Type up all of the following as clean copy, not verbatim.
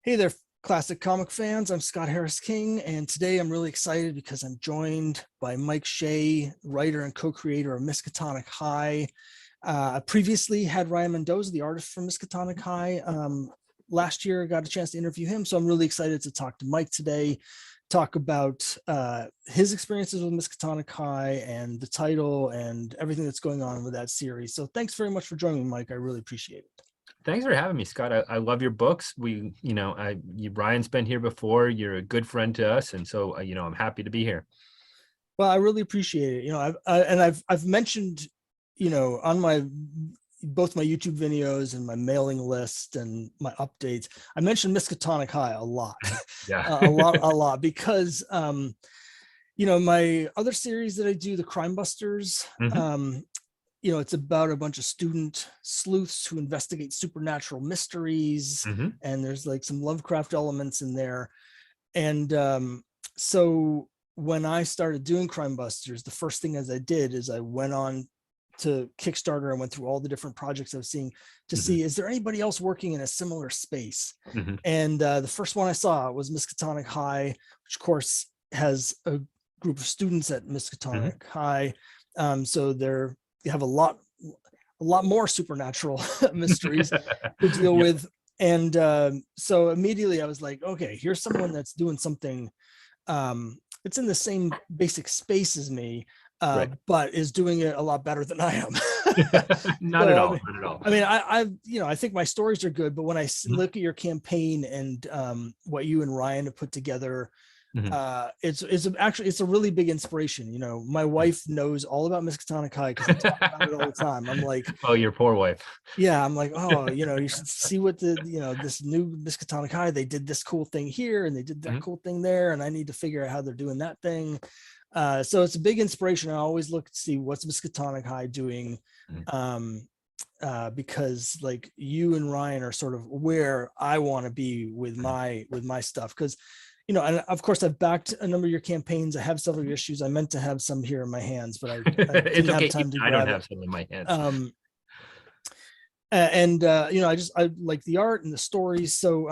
Hey there, classic comic fans. I'm Scott Harris King, and today I'm really excited because I'm joined by Mike Shea, writer and co-creator of Miskatonic High. I previously had Ryan Mendoza, the artist from Miskatonic High. Last year, I got a chance to interview him, so I'm really excited to talk to Mike today, talk about his experiences with Miskatonic High and the title and everything that's going on with that series. So thanks very much for joining me, Mike. I really appreciate it. Thanks for having me, Scott. I love your books. Ryan's been here before. You're a good friend to us, and so I'm happy to be here. Well, I really appreciate it. I've mentioned, on my both my YouTube videos and my mailing list and my updates, I mentioned Miskatonic High a lot, Yeah. a lot, because my other series that I do, the Crime Busters, Mhm. it's about a bunch of student sleuths who investigate supernatural mysteries, Mhm. and there's like some Lovecraft elements in there. And so when I started doing Crime Busters, the first thing as I did is I went on to Kickstarter and went through all the different projects I was seeing to Mhm. see, is there anybody else working in a similar space? Mhm. And the first one I saw was Miskatonic High, which of course has a group of students at Mhm. Miskatonic High. So they have a lot more supernatural mysteries to deal Yep. with. And so immediately I was like, okay, here's someone that's doing something it's in the same basic space as me, Right. but is doing it a lot better than I am. Not at So all. Not at all. I think my stories are good, but when I Mhm. look at your campaign and what you and Ryan have put together, Mhm. it's a really big inspiration. My wife knows all about Miskatonic High because I talk about it all the time. I'm like, Oh, your poor wife. yeah, I'm like, oh, you should see what this new Miskatonic High, they did this cool thing here and they did that Mhm. cool thing there, and I need to figure out how they're doing that thing. So it's a big inspiration. I always look to see what's Miskatonic High doing, Mhm. um, because like you and Ryan are sort of where I want to be with Mhm. my stuff. Because and of course I've backed a number of your campaigns. I have several issues. I meant to have some here in my hands, but I It's didn't have okay. time Even to I don't grab it. have some in my hands. Um, and I like the art and the stories. So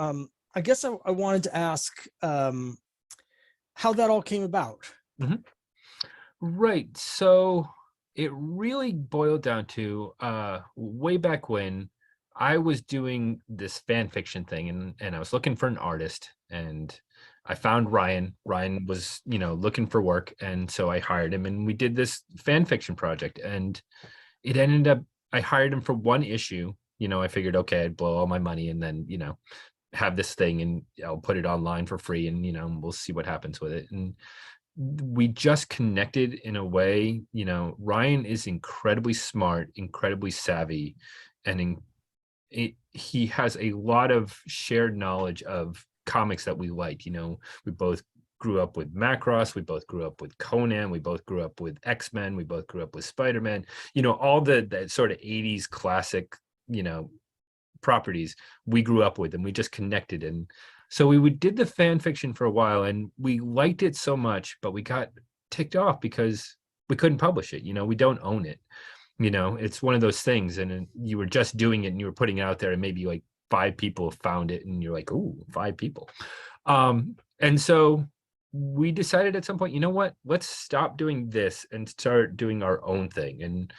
I guess I wanted to ask how that all came about. Mhm. Right. So it really boiled down to way back when I was doing this fan fiction thing, and I was looking for an artist, and I found Ryan. Ryan was, looking for work, and so I hired him and we did this fan fiction project, and it ended up I hired him for one issue. I figured, okay, I'd blow all my money and then, have this thing and I'll put it online for free, and we'll see what happens with it. And we just connected in a way. Ryan is incredibly smart, incredibly savvy, and he has a lot of shared knowledge of comics that we like. We both grew up with Macross, we both grew up with Conan, we both grew up with X-Men, we both grew up with Spider-Man, all the sort of 80s classic, you know, properties we grew up with, and we just connected. And so we did the fan fiction for a while, and we liked it so much, but we got ticked off because we couldn't publish it. We don't own it. It's one of those things, and you were just doing it and you were putting it out there, and maybe like five people found it, and you're like, "Ooh, five people." And so we decided at some point, you know what, let's stop doing this and start doing our own thing. And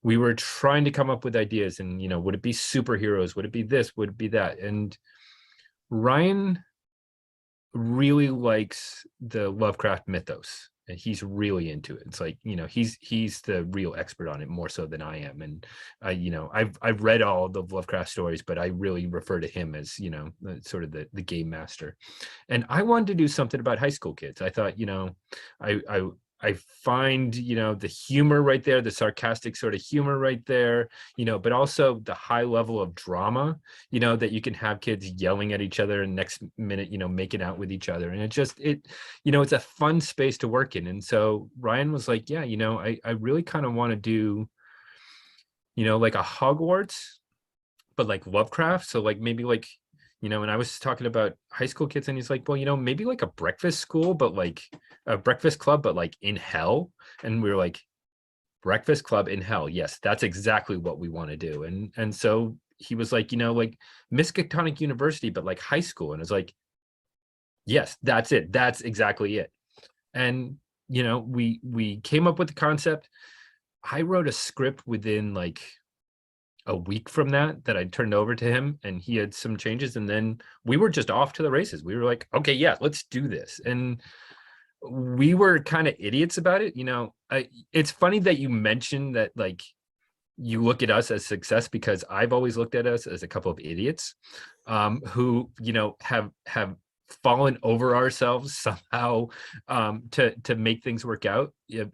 we were trying to come up with ideas, and would it be superheroes, would it be this, would it be that? And Ryan really likes the Lovecraft mythos, and he's really into it. It's like, he's the real expert on it, more so than I am. And I've read all the Lovecraft stories, but I really refer to him as, sort of the game master. And I wanted to do something about high school kids. I thought, I find, the humor right there, the sarcastic sort of humor right there, but also the high level of drama, that you can have kids yelling at each other and next minute, making out with each other. And it's a fun space to work in. And so Ryan was like, yeah, I really kind of want to do, like a Hogwarts, but like Lovecraft. So like maybe like, and I was talking about high school kids, and he's like, well, maybe like a breakfast school, but like a breakfast club, but like in hell. And we were like, breakfast club in hell. Yes, that's exactly what we want to do. And so he was like, like Miskatonic University, but like high school. And it's like, yes, that's it. That's exactly it. And, we came up with the concept. I wrote a script within like a week from that I turned over to him, and he had some changes, and then we were just off to the races. We were like, okay, yeah, let's do this. And we were kind of idiots about it. It's funny that you mentioned that, like, you look at us as success, because I've always looked at us as a couple of idiots who, have fallen over ourselves somehow to make things work out. Yeah.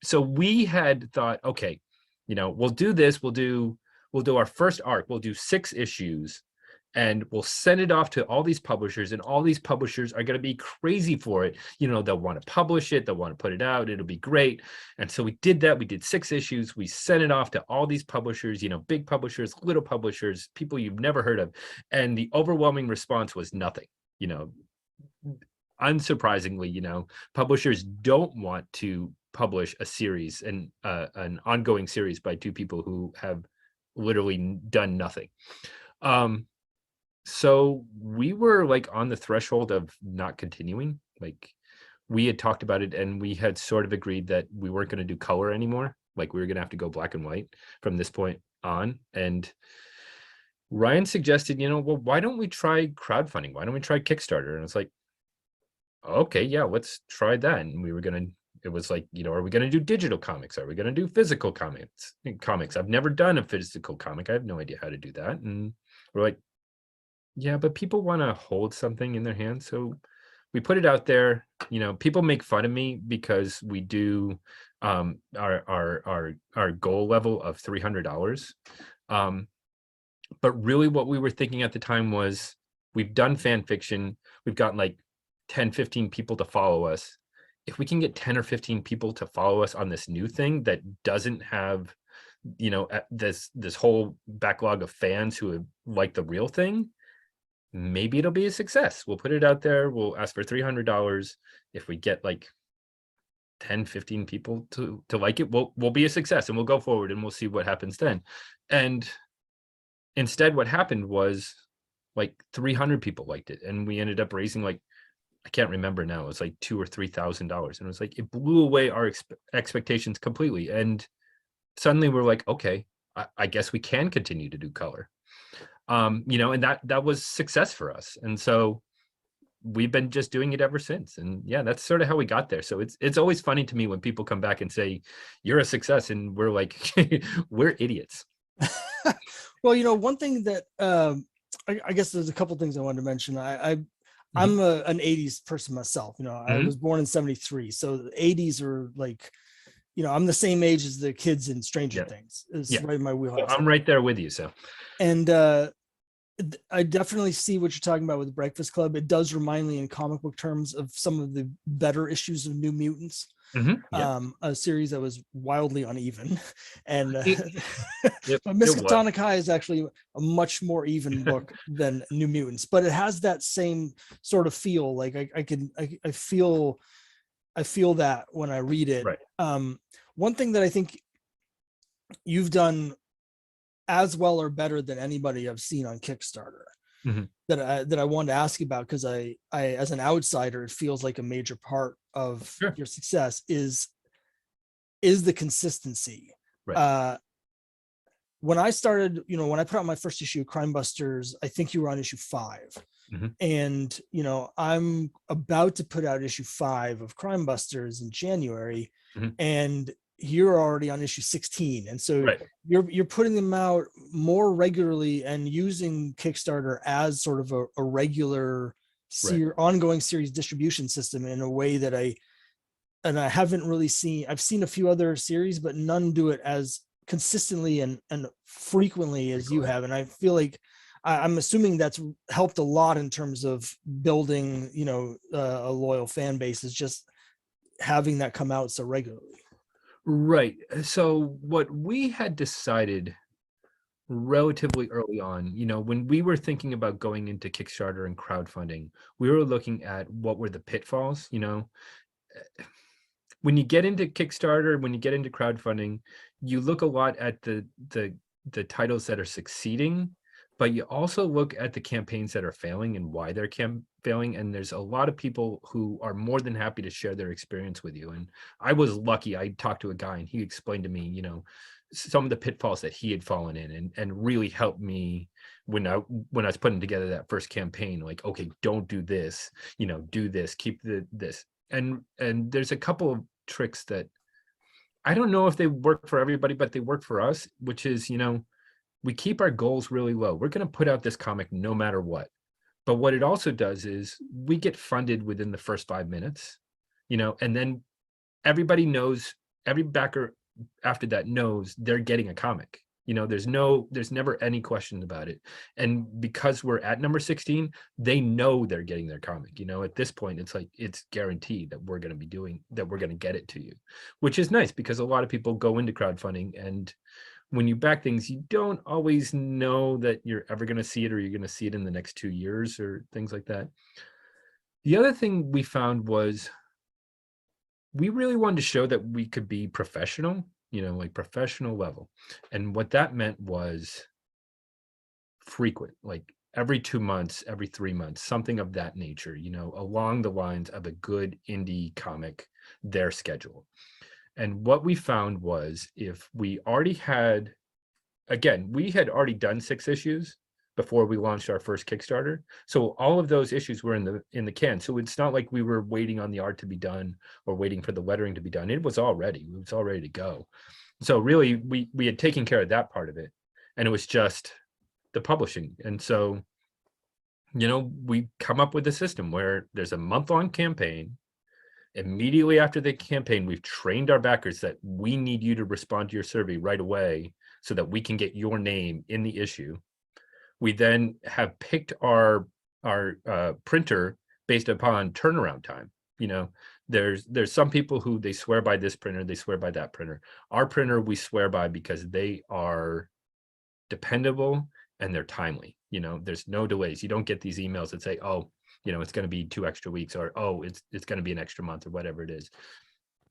So we had thought, okay, we'll do this. We'll do our first arc. We'll do 6 issues, and we'll send it off to all these publishers, and all these publishers are going to be crazy for it. They'll want to publish it. They'll want to put it out. It'll be great. And so we did that. We did 6 issues. We sent it off to all these publishers, big publishers, little publishers, people you've never heard of. And the overwhelming response was nothing. Unsurprisingly, publishers don't want to publish a series and an ongoing series by 2 people who have literally done nothing. So we were like on the threshold of not continuing. Like, we had talked about it, and we had sort of agreed that we weren't going to do color anymore. Like, we were going to have to go black and white from this point on. And Ryan suggested, well, why don't we try crowdfunding? Why don't we try Kickstarter? And it's like, okay, yeah, let's try that. And it was like, are we going to do digital comics? Are we going to do physical comics? I've never done a physical comic. I have no idea how to do that. And we're like, yeah, but people want to hold something in their hands. So we put it out there. People make fun of me because we do our goal level of $300. But really what we were thinking at the time was, we've done fan fiction. We've got like 10, 15 people to follow us. If we can get 10 or 15 people to follow us on this new thing that doesn't have, this whole backlog of fans who have liked the real thing, maybe it'll be a success. We'll put it out there. We'll ask for $300. If we get like 10, 15 people to like it, we'll be a success, and we'll go forward, and we'll see what happens then. And instead, what happened was like 300 people liked it, and we ended up raising, like, I can't remember now, it was like $2,000 or $3,000, and it was like, it blew away our expectations completely. And suddenly we're like, okay, I guess we can continue to do color. And that was success for us. And so we've been just doing it ever since. And yeah, that's sort of how we got there. So it's always funny to me when people come back and say, you're a success, and we're like, we're idiots. Well, one thing that I guess there's a couple things I wanted to mention. I'm an 80s person myself. I was born in 73. So the 80s are like, I'm the same age as the kids in Stranger Things. It's right in my wheelhouse. Well, I'm right there with you. So, and I definitely see what you're talking about with Breakfast Club. It does remind me in comic book terms of some of the better issues of New Mutants. A series that was wildly uneven, and but Miskatonic High is actually a much more even book than New Mutants, but it has that same sort of feel. Like I feel that when I read it. Right. One thing that I think you've done as well or better than anybody I've seen on Kickstarter, that I wanted to ask you about, because I as an outsider, it feels like a major part of your success is the consistency. Right. When I started, when I put out my first issue of Crime Busters, I think you were on issue 5. And I'm about to put out issue 5 of Crime Busters in January, and you're already on issue 16. And so you're putting them out more regularly and using Kickstarter as sort of a regular ongoing series distribution system in a way that I haven't really seen. I've seen a few other series, but none do it as consistently and frequently as you have. And I feel like I'm assuming that's helped a lot in terms of building, a loyal fan base, is just having that come out so regularly. Right. So what we had decided relatively early on, when we were thinking about going into Kickstarter and crowdfunding, we were looking at what were the pitfalls. When you get into Kickstarter, when you get into crowdfunding, you look a lot at the the titles that are succeeding, but you also look at the campaigns that are failing and why they're failing. And there's a lot of people who are more than happy to share their experience with you. And I was lucky. I talked to a guy and he explained to me, you know, some of the pitfalls that he had fallen in, and really helped me when I was putting together that first campaign. Like, okay, don't do this, you know, do this, keep this. And there's a couple of tricks that I don't know if they work for everybody, but they work for us, which is, you know, we keep our goals really low. We're going to put out this comic no matter what. But what it also does is we get funded within the first 5 minutes, you know, and then everybody knows, every backer after that knows they're getting a comic. You know, there's never any question about it. And because we're at number 16, they know they're getting their comic. You know, at this point, it's like, it's guaranteed that we're going to get it to you, which is nice because a lot of people go into crowdfunding, and when you back things, you don't always know that you're ever going to see it, or you're going to see it in the next 2 years or things like that. The other thing we found was we really wanted to show that we could be professional, you know, like professional level. And what that meant was frequent, like every 2 months, every 3 months, something of that nature, you know, along the lines of a good indie comic, their schedule. And what we found was, if we already had, again, we had already done 6 issues before we launched our first Kickstarter. So all of those issues were in the can. So it's not like we were waiting on the art to be done or waiting for the lettering to be done. It was all ready. It was all ready to go. So really, we had taken care of that part of it, and it was just the publishing. And so, you know, we come up with a system where there's a month-long campaign. Immediately after the campaign, we've trained our backers that we need you to respond to your survey right away so that we can get your name in the issue. We then have picked our printer based upon turnaround time. You know, there's some people who they swear by this printer, they swear by that printer. Our printer we swear by because they are dependable and they're timely. You know, there's no delays. You don't get these emails that say, oh, you know, it's going to be 2 extra weeks, or oh, it's going to be an extra month, or whatever it is.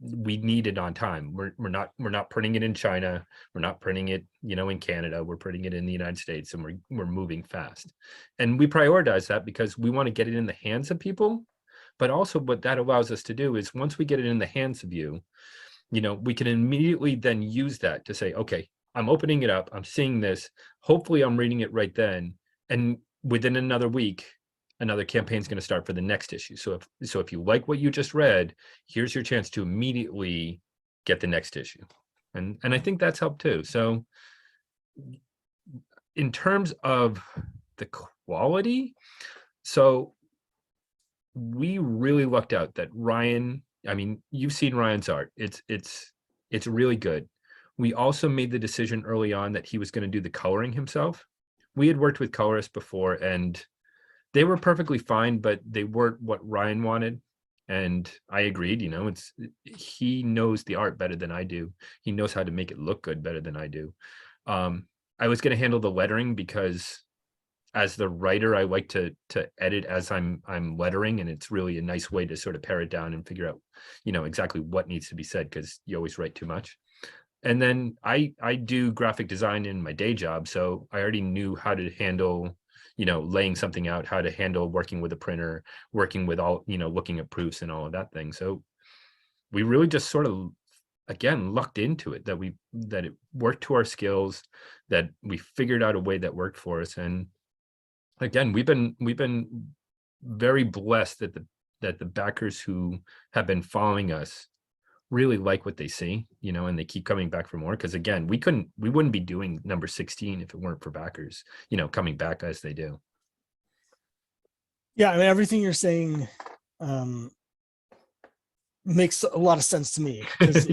We need it on time. We're not printing it in China. We're not printing it, you know, in Canada. We're printing it in the United States, and we're moving fast. And we prioritize that because we want to get it in the hands of people. But also what that allows us to do is, once we get it in the hands of you, you know, we can immediately then use that to say, okay, I'm opening it up, I'm seeing this, hopefully I'm reading it right then. And within another week, another campaign is going to start for the next issue. So if you like what you just read, here's your chance to immediately get the next issue. And I think that's helped too. So in terms of the quality, so we really lucked out that Ryan, I mean, you've seen Ryan's art. It's really good. We also made the decision early on that he was going to do the coloring himself. We had worked with colorists before, and they were perfectly fine, but they weren't what Ryan wanted. And I agreed, you know, he knows the art better than I do. He knows how to make it look good better than I do. I was going to handle the lettering because as the writer, I like to edit as I'm lettering, and it's really a nice way to sort of pare it down and figure out, you know, exactly what needs to be said, because you always write too much. And then I do graphic design in my day job, so I already knew how to handle, you know, laying something out, how to handle working with a printer, working with all, you know, looking at proofs and all of that thing. So we really just sort of, again, lucked into it, that it worked to our skills, that we figured out a way that worked for us. And again, we've been very blessed that the backers who have been following us really like what they see, you know, and they keep coming back for more. Because again, we wouldn't be doing number 16 if it weren't for backers, you know, coming back as they do. Yeah, I mean, everything you're saying makes a lot of sense to me, because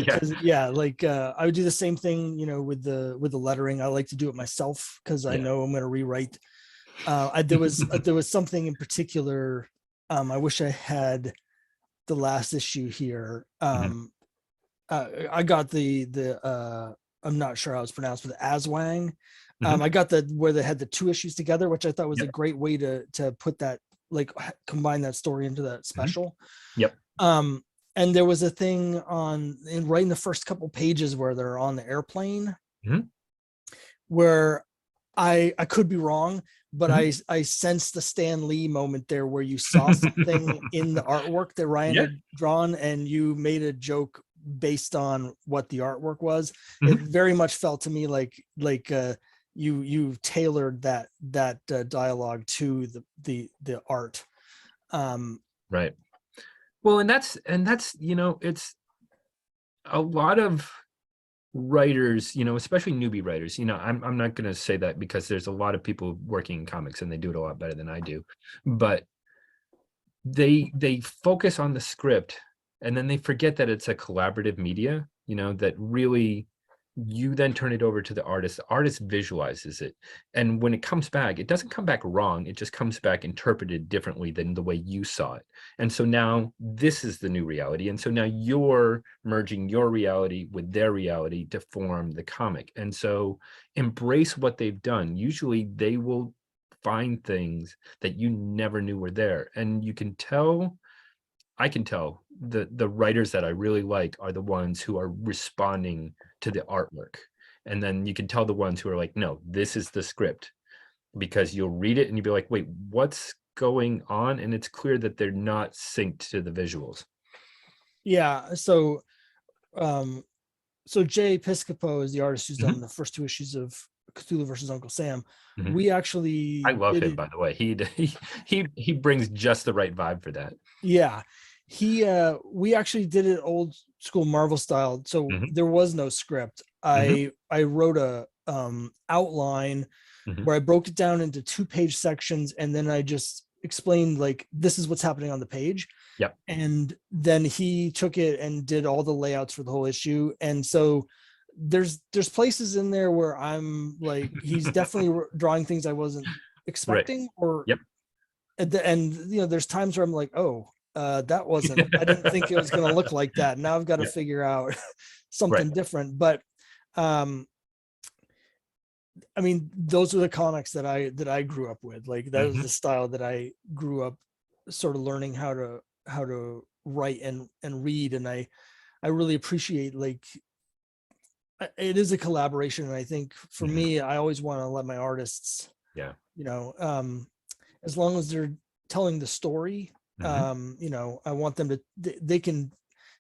like I would do the same thing, you know, with the lettering. I like to do it myself because I know I'm going to rewrite. There was something in particular. I wish I had the last issue here. I got the I'm not sure how it's pronounced, but the Aswang. I got where they had the 2 issues together, which I thought was a great way to put that, like, combine that story into that special. And there was a thing right in the first couple pages where they're on the airplane, where I could be wrong, but Mhm. I sensed the Stan Lee moment there where you saw something in the artwork that Ryan Yeah. had drawn and you made a joke based on what the artwork was. It Mhm. very much felt to me like you tailored that dialogue to the art. Um, Right. Well, and that's it's a lot of writers, especially newbie writers. I'm not going to say that because there's a lot of people working in comics and they do it a lot better than I do, but they focus on the script and then they forget that it's a collaborative media, that really you then turn it over to the artist visualizes it, and when it comes back, it doesn't come back wrong, it just comes back interpreted differently than the way you saw it. And so now this is the new reality, and so now you're merging your reality with their reality to form the comic. And so embrace what they've done. Usually they will find things that you never knew were there, and I can tell the writers that I really like are the ones who are responding to the artwork. And then you can tell the ones who are like, no, this is the script, because you'll read it and you'll be like, wait, what's going on? And it's clear that they're not synced to the visuals. yeah. Um, so Jay Piscopo is the artist who's done Mhm. the first two issues of Cthulhu versus Uncle Sam. Mhm. We I actually love did him, it. by the way. He brings just the right vibe for that. Yeah. We actually did it old school Marvel style. So Mhm. there was no script. Mhm. I wrote a outline Mhm. where I broke it down into 2-page sections and then I just explained like this is what's happening on the page. Yep. And then he took it and did all the layouts for the whole issue. And so there's places in there where I'm like he's definitely drawing things I wasn't Right. expecting, or Yep. and there's times where I'm like, oh, that wasn't, I didn't think it was going to look like that. Now I've got to Yeah. figure out Right. something different. But um I mean, those are the comics that I grew up with. Like that was Mhm. the style that I grew up sort of learning how to write and read. And I really appreciate like it is a collaboration. And I think for Mhm. me, I always want to let my artists, Yeah. you know, as long as they're telling the story, Mhm. I want them to, they can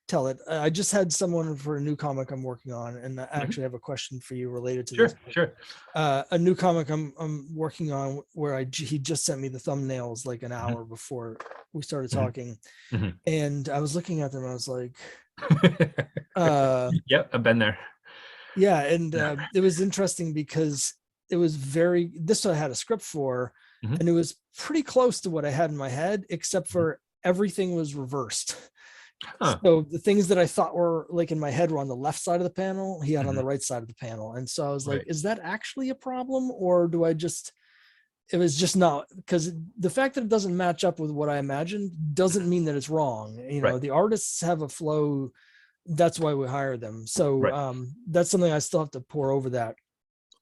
tell it. I just had someone for a new comic I'm working on, and I Mhm. actually have a question for you related to this. Sure. Sure. A new comic I'm working on where he just sent me the thumbnails like an Mhm. hour before we started Mhm. talking, Mhm. and I was looking at them. I was like, uh, Yep, I've been there. yeah, and Yeah. it was interesting because it was very this I had a script for, Mhm. and it was pretty close to what I had in my head, except Mhm. for everything was reversed. Huh. So the things that I thought were like in my head were on the left side of the panel, he had on Mhm. the right side of the panel. And so I was like, Right. is that actually a problem? Or do I just, it was just not, because the fact that it doesn't match up with what I imagined doesn't Mhm. mean that it's wrong. Right. The artists have a flow. That's why we hire them. So Right. that's something I still have to pour over that.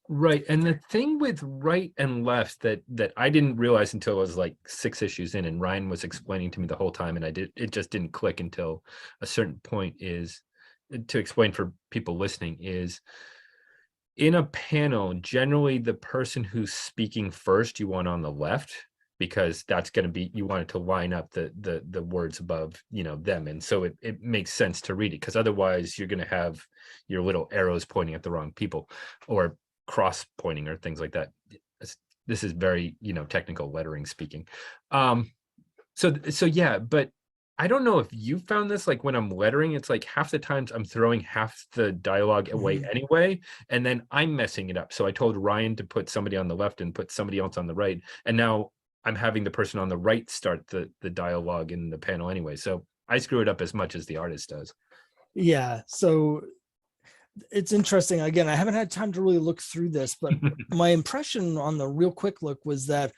Right. And the thing with right and left that I didn't realize until I was like 6 issues in, and Ryan was explaining to me the whole time, and it just didn't click until a certain point, is to explain for people listening, is in a panel, generally the person who's speaking first you want on the left, because that's going to be, you want it to line up the words above them, and so it makes sense to read it, because otherwise you're going to have your little arrows pointing at the wrong people, or cross pointing, or things like that. This is very technical lettering speaking. So yeah, but I don't know if you found this, like when I'm lettering, it's like half the times I'm throwing half the dialogue away Mhm. anyway, and then I'm messing it up. So I told Ryan to put somebody on the left and put somebody else on the right, and now I'm having the person on the right start the dialogue in the panel anyway. So I screw it up as much as the artist does. Yeah. So it's interesting. Again, I haven't had time to really look through this, but my impression on the real quick look was that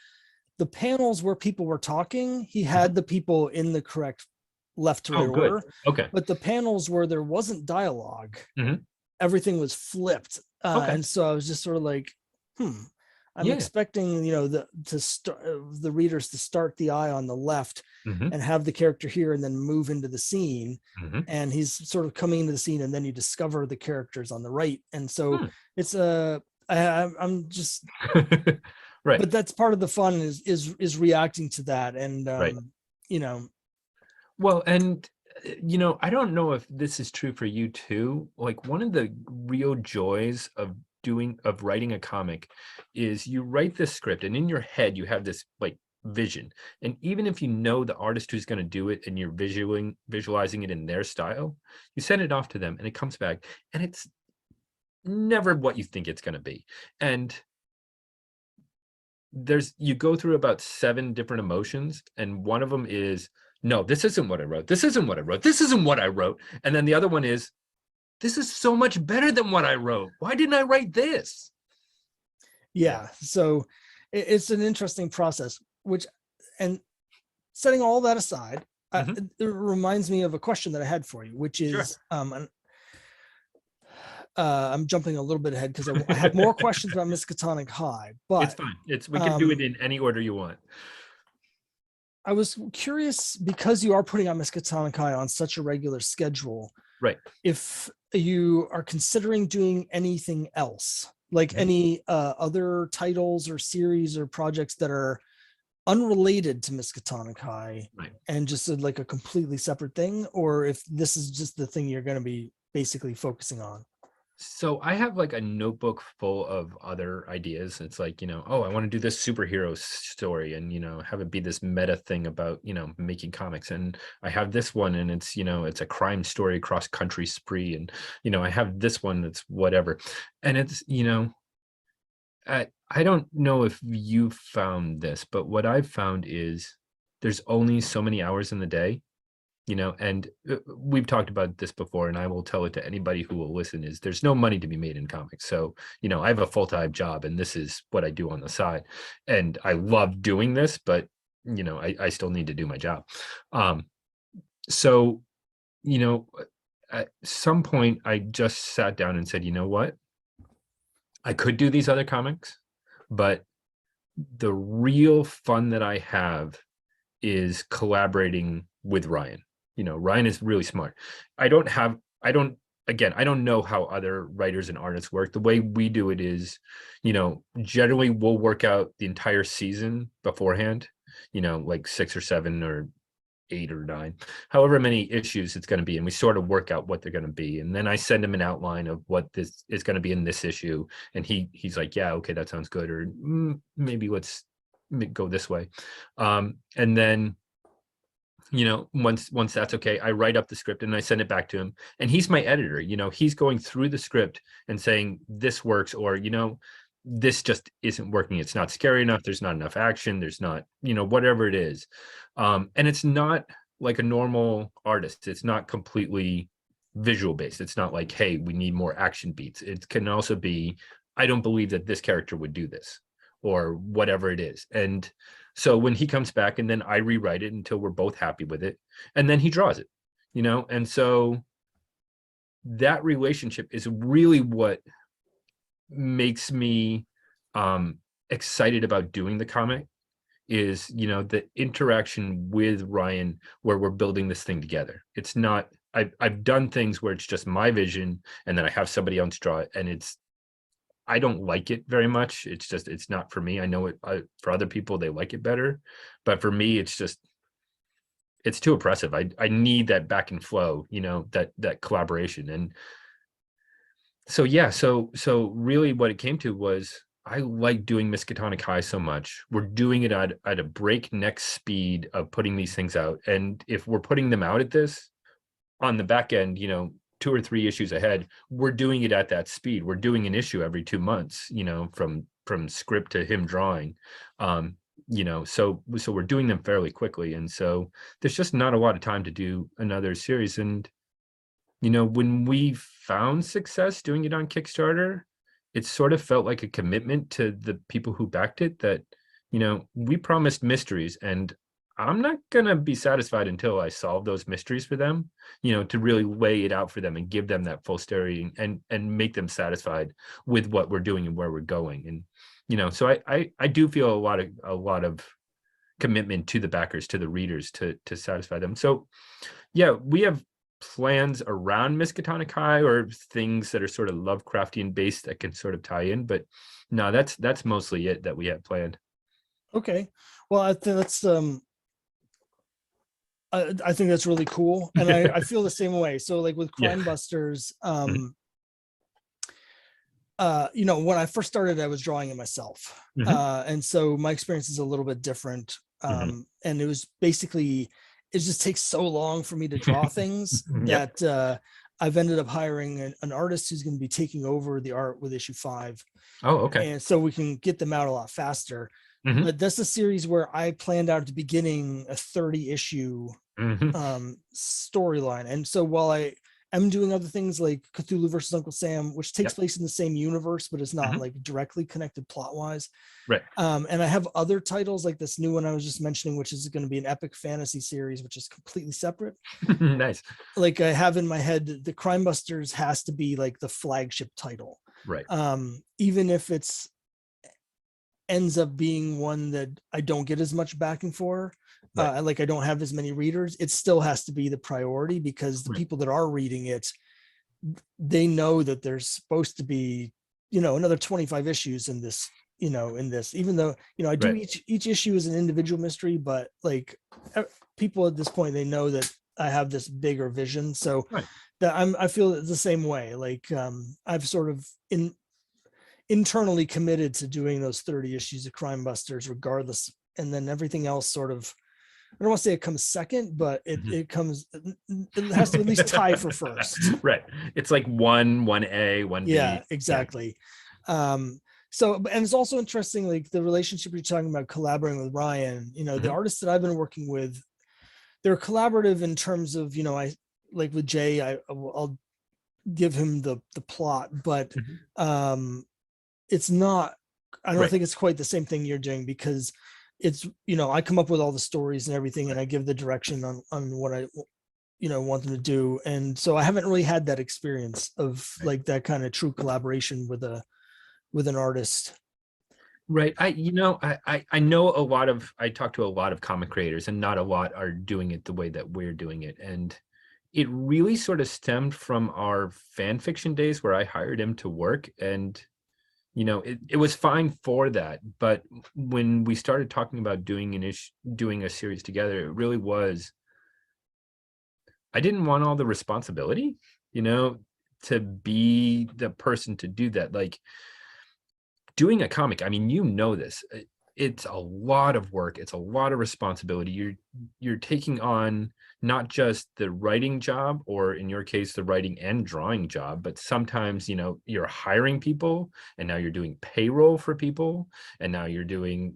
the panels where people were talking, he Mhm. had the people in the correct left to right Oh, good. order. Okay. But the panels where there wasn't dialogue, Mhm. everything was flipped. Okay. And so I was just sort of like, I'm Yeah. expecting, the readers to start the eye on the left Mhm. and have the character here and then move into the scene. Mhm. And he's sort of coming into the scene and then you discover the characters on the right. And so Hmm. it's a I'm just, Right. but that's part of the fun is reacting to that. And, Right. you know, Well, and I don't know if this is true for you too. Like one of the real joys of writing a comic is you write this script and in your head you have this like vision. And even if you know the artist who's going to do it and you're visualizing it in their style, you send it off to them and it comes back and it's never what you think it's going to be. And you go through about 7 different emotions and one of them is, no, this isn't what I wrote, this isn't what I wrote, this isn't what I wrote, and then the other one is, this is so much better than what I wrote, why didn't I write this? yeah. So it's an interesting process, which, and setting all that aside, Mhm. it reminds me of a question that I had for you, which Sure. is, I'm jumping a little bit ahead because I have more questions about Miskatonic High, It's but fine, we can do it um, in any order you want. I was curious, because you are putting on Miskatonic High on such a regular schedule, Right. if you are considering doing anything else, like Mhm. any other titles or series or projects that are unrelated to Miskatonic High Right. and just like a completely separate thing, or if this is just the thing you're going to be basically focusing on. So I have like a notebook full of other ideas. It's like, oh, I want to do this superhero story and, have it be this meta thing about, making comics. And I have this one and it's, it's a crime story cross country spree. And, I have this one that's whatever. And it's, I don't know if you found this, but what I've found is there's only so many hours in the day, and we've talked about this before, and I will tell it to anybody who will listen, is there's no money to be made in comics. So, I have a full-time job and this is what I do on the side. And I love doing this, but I still need to do my job. Um, so, you know, at some point I just sat down and said, you know what? I could do these other comics, but the real fun that I have is collaborating with Ryan. Ryan is really smart. I don't, again, I don't know how other writers and artists work. The way we do it is, generally we'll work out the entire season beforehand, like 6 or 7 or 8 or 9, however many issues it's going to be. And we sort of work out what they're going to be. And then I send him an outline of what this is going to be in this issue. And he's like, yeah, okay, that sounds good. Or maybe let's go this way. And then, once that's okay, I write up the script and I send it back to him. And he's my editor. He's going through the script and saying, this works, or, this just isn't working. It's not scary enough. There's not enough action. There's not, whatever it is. And it's not like a normal artist. It's not completely visual based. It's not like, hey, we need more action beats. It can also be, I don't believe that this character would do this, or whatever it is. And so when he comes back and then I rewrite it until we're both happy with it, and then he draws it, and so that relationship is really what makes me excited about doing the comic, is the interaction with Ryan, where we're building this thing together. It's not, I've done things where it's just my vision and then I have somebody else draw it, and I don't like it very much. It's not for me. I know for other people they like it better, but for me it's too oppressive. I need that back and flow, that collaboration. And so yeah, so really what it came to was, I like doing Miskatonic High so much. We're doing it at a breakneck speed of putting these things out. And if we're putting them out at this on the back end, 2 or 3 issues ahead, we're doing it at that speed. We're doing an issue every 2 months, from script to him drawing. So we're doing them fairly quickly. And so there's just not a lot of time to do another series. And when we found success doing it on Kickstarter, it sort of felt like a commitment to the people who backed it, that, we promised mysteries, and I'm not going to be satisfied until I solve those mysteries for them, to really lay it out for them and give them that full story, and make them satisfied with what we're doing and where we're going. And, so I do feel a lot of commitment to the backers, to the readers, to satisfy them. So yeah, we have plans around Miskatonic High or things that are sort of Lovecraftian based that can sort of tie in, but no, that's mostly it that we have planned. Okay. Well, I think that's I think that's really cool, and I feel the same way. So like with Yeah. Crime Busters, you know, when I first started, I was drawing it myself, Mhm. and so my experience is a little bit different. Mhm. And it was basically, it just takes so long for me to draw things Yep. that I've ended up hiring an artist who's going to be taking over the art with issue 5, Oh, okay. and so we can get them out a lot faster. Mhm. But that's a series where I planned out at the beginning a 30 issue Mhm. storyline. And so while I am doing other things like Cthulhu versus Uncle Sam, which takes Yep. place in the same universe, but it's not Mhm. like directly connected plot wise. Right. And I have other titles like this new one I was just mentioning, which is going to be an epic fantasy series, which is completely separate. Nice. Like I have in my head, the Crime Busters has to be like the flagship title. Right. Even if it's ends up being one that I don't get as much backing for, Right. like I don't have as many readers, it still has to be the priority, because the Right. people that are reading it, they know that there's supposed to be, you know, another 25 issues in this, you know, in this, even though, you know, I do Right. each issue is an individual mystery, but like people at this point, they know that I have this bigger vision. So Right. that I feel the same way. Like I've sort of internally committed to doing those 30 issues of Crime Busters regardless, and then everything else sort of, I don't want to say it comes second, but Mhm. it comes, it has to at least tie for first. Right. It's like 1A, 1B. Yeah, Yeah. exactly. So, and it's also interesting, like the relationship you're talking about collaborating with Ryan, you know, the Mhm. artists that I've been working with, they're collaborative in terms of, you know, I like with Jay, I'll give him the plot, but Mhm. it's not, I don't Right. think it's quite the same thing you're doing, because it's, you know, I come up with all the stories and everything, and Right. I give the direction on what I, you know, want them to do. And so I haven't really had that experience of Right. like that kind of true collaboration with an artist. Right. I know a lot of, I talk to a lot of comic creators, and not a lot are doing it the way that we're doing it. And it really sort of stemmed from our fan fiction days where I hired him to work, and it was fine for that. But when we started talking about doing a series together, it really was, I didn't want all the responsibility, you know, to be the person to do that. Like, doing a comic, I mean, this, it's a lot of work, it's a lot of responsibility. You're taking on not just the writing job, or in your case, the writing and drawing job, but sometimes, you're hiring people, and now you're doing payroll for people, and now you're doing,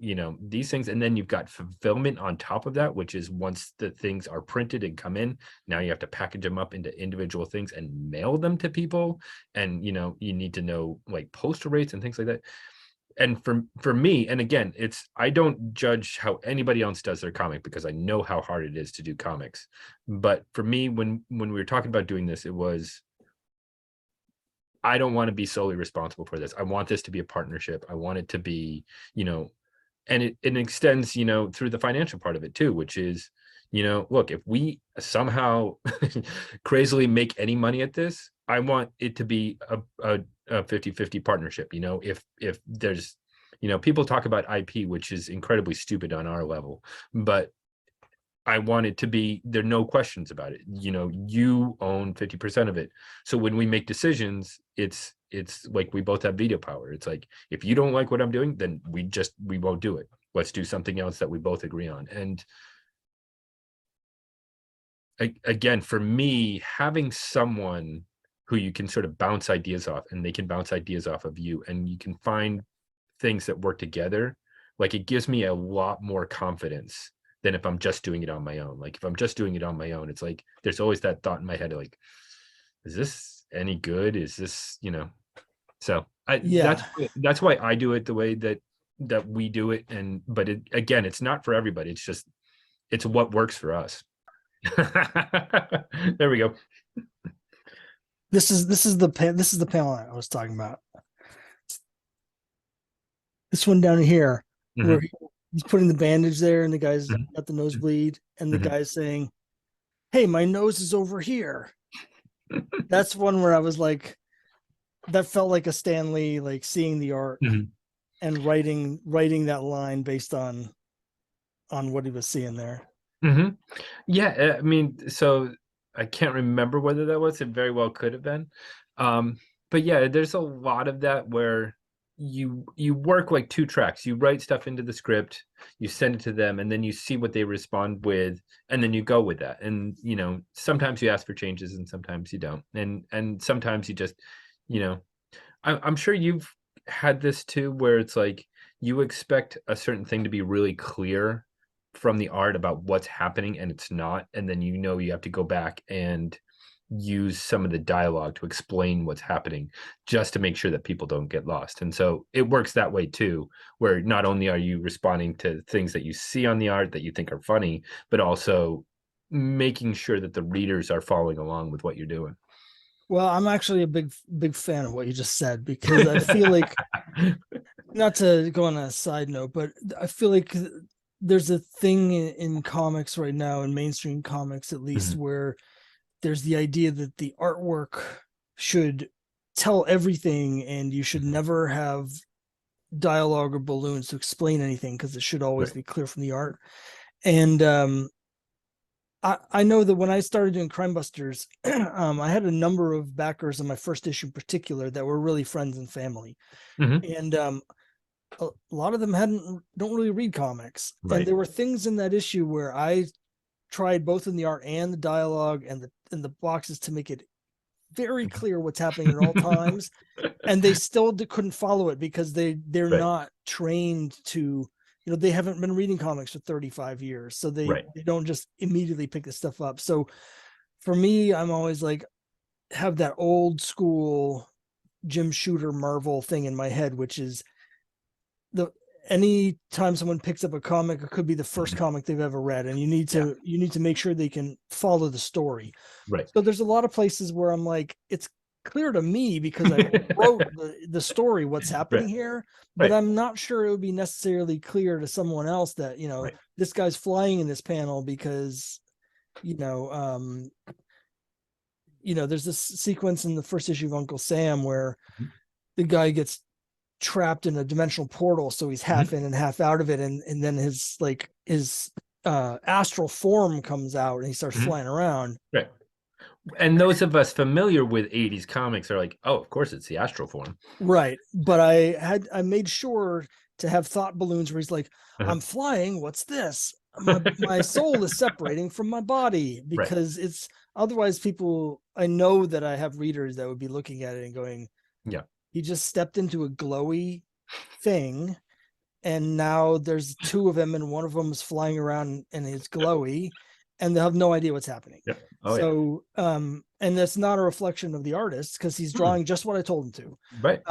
these things, and then you've got fulfillment on top of that, which is once the things are printed and come in, now you have to package them up into individual things and mail them to people. And you need to know like postal rates and things like that. And for me, and again, it's, I don't judge how anybody else does their comic, because I know how hard it is to do comics. But for me, when we were talking about doing this, it was, I don't want to be solely responsible for this. I want this to be a partnership. I want it to be, you know and it extends, through the financial part of it too, which is, look, if we somehow crazily make any money at this, I want it to be a 50-50 partnership. If there's, people talk about IP, which is incredibly stupid on our level, but I want it to be, there are no questions about it. You own 50% of it. So when we make decisions, it's like we both have veto power. It's like, if you don't like what I'm doing, then we won't do it. Let's do something else that we both agree on. And again, for me, having someone who you can sort of bounce ideas off, and they can bounce ideas off of you, and you can find things that work together, like, it gives me a lot more confidence than if I'm just doing it on my own. Like, if I'm just doing it on my own, it's like there's always that thought in my head, like, is this any good? Is this, so Yeah. that's why I do it the way that we do it. And but again, it's not for everybody. It's just, it's what works for us. There we go. This is the panel I was talking about. This one down here, where Mhm, he's putting the bandage there, and the guy's mhm, got the nosebleed, and the mhm. guy's saying, hey, my nose is over here. That's one where I was like, that felt like a Stan Lee, like seeing the art Mhm. and writing that line based on what he was seeing there. Mhm. Yeah, I mean, so I can't remember whether that was. It very well could have been. Um, but yeah, there's a lot of that where you work like two tracks. You write stuff into the script, you send it to them, and then you see what they respond with, and then you go with that. And sometimes you ask for changes, and sometimes you don't. And sometimes you just, you know, I'm sure you've had this too, where it's like you expect a certain thing to be really clear from the art about what's happening, and it's not. And then you have to go back and use some of the dialogue to explain what's happening just to make sure that people don't get lost. And so it works that way too, where not only are you responding to things that you see on the art that you think are funny, but also making sure that the readers are following along with what you're doing. Well, I'm actually a big fan of what you just said because I feel like, not to go on a side note, but I feel like there's a thing in comics right now, in mainstream comics at least, Mhm. where there's the idea that the artwork should tell everything and you should never have dialogue or balloons to explain anything because it should always Right. be clear from the art. And I know that when I started doing Crime Busters, I had a number of backers in my first issue in particular that were really friends and family. Mhm. And a lot of them don't really read comics. And Right. there were things in that issue where I tried both in the art and the dialogue and the boxes to make it very clear what's happening at all times, and they still couldn't follow it because they're Right. not trained to, they haven't been reading comics for 35 years, so Right. they don't just immediately pick this stuff up. So for me, I'm always like, have that old school Jim Shooter Marvel thing in my head, which is the any time someone picks up a comic, it could be the first Mhm. comic they've ever read, and Yeah. you need to make sure they can follow the story. Right. So there's a lot of places where I'm like, it's clear to me because I wrote the story what's happening Right. here, but Right. I'm not sure it would be necessarily clear to someone else that, Right. this guy's flying in this panel because, you know, um, there's this sequence in the first issue of Uncle Sam where Mhm. the guy gets trapped in a dimensional portal, so he's half Mhm. in and half out of it, and then his astral form comes out and he starts Mhm. flying around. Right. And those of us familiar with 80s comics are like, oh, of course it's the astral form. Right. But I made sure to have thought balloons where he's like, Uh-huh. I'm flying, what's this? My soul is separating from my body, Right. because it's otherwise people, I know that I have readers that would be looking at it and going, Yeah. he just stepped into a glowy thing and now there's two of them and one of them is flying around and is glowy and they'll have no idea what's happening. Yeah. Oh yeah. So and that's not a reflection of the artist because he's Mm. drawing just what I told him to. Right.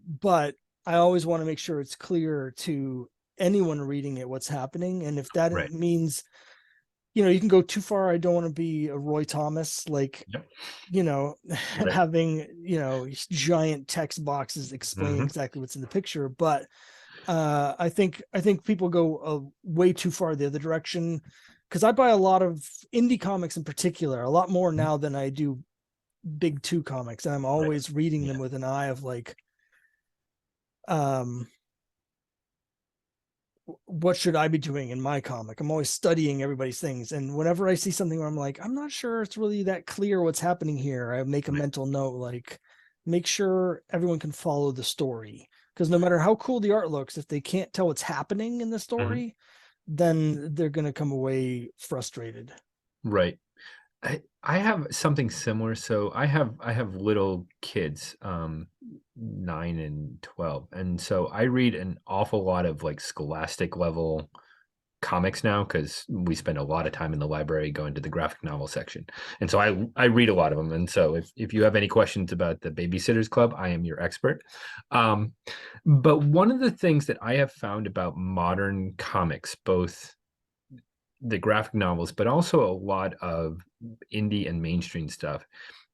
But I always want to make sure it's clear to anyone reading it what's happening, and if that Right. means, you can go too far. I don't want to be a Roy Thomas, like, Yep. you know Right. having, giant text boxes explaining Hmm. exactly what's in the picture. But I think people go way too far the other direction, because I buy a lot of indie comics in particular, a lot more now than I do big two comics, and I'm Right. always reading Yeah. them with an eye of like, um, what should I be doing in my comic? I'm always studying everybody's things, and whenever I see something where I'm like, I'm not sure it's really that clear what's happening here, I make a Right. mental note, like, make sure everyone can follow the story, because no matter how cool the art looks, if they can't tell what's happening in the Hmm. story, then they're going to come away frustrated. Right. I have something similar. So I have little kids, 9 and 12. And so I read an awful lot of like scholastic level comics now because we spend a lot of time in the library going to the graphic novel section. And so I read a lot of them. And so if you have any questions about the Babysitters Club, I am your expert. Um, but one of the things that I have found about modern comics, both the graphic novels, but also a lot of indie and mainstream stuff,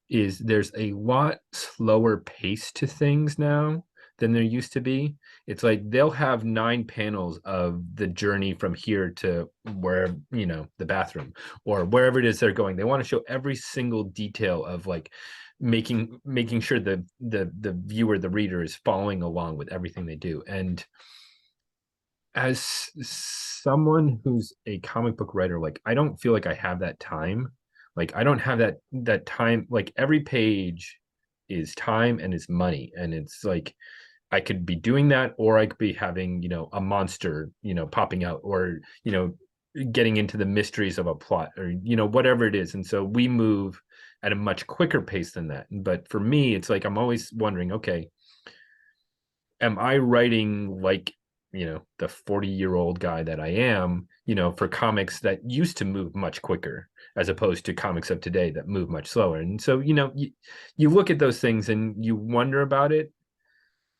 is there's a lot slower pace to things now than there used to be. It's like they'll have 9 panels of the journey from here to where, the bathroom or wherever it is they're going. They want to show every single detail of like making sure the viewer, the reader, is following along with everything they do. And as someone who's a comic book writer, like I don't feel like I have that time. Like I don't have that time. Like every page is time and is money. And it's like I could be doing that, or I could be having, a monster, popping out, or, getting into the mysteries of a plot, or, whatever it is. And so we move at a much quicker pace than that. But for me, it's like I'm always wondering, okay, am I writing like, the 40-year-old guy that I am, for comics that used to move much quicker, as opposed to comics of today that move much slower? And so, you look at those things and you wonder about it.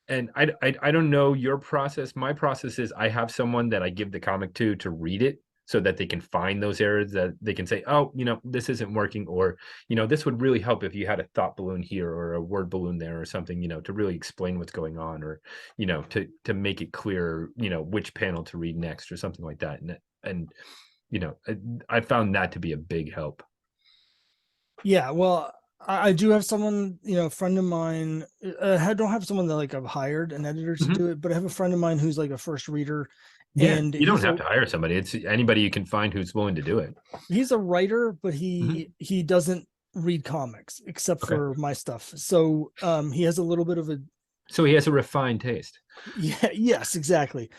And I don't know your process. My process is I have someone that I give the comic to read it, so that they can find those errors, that they can say, oh, this isn't working, or, this would really help if you had a thought balloon here or a word balloon there or something, to really explain what's going on, or, to make it clear, which panel to read next or something like that. And I found that to be a big help. Yeah, well, I do have someone, a friend of mine. I don't have someone that like I've hired an editor to do it, but I have a friend of mine who's like a first reader. Yeah, And you don't have to hire somebody. It's anybody you can find who's willing to do it. He's a writer, but he doesn't read comics except for my stuff. So he has a little bit of a so he has a refined taste. Yeah, yes, exactly.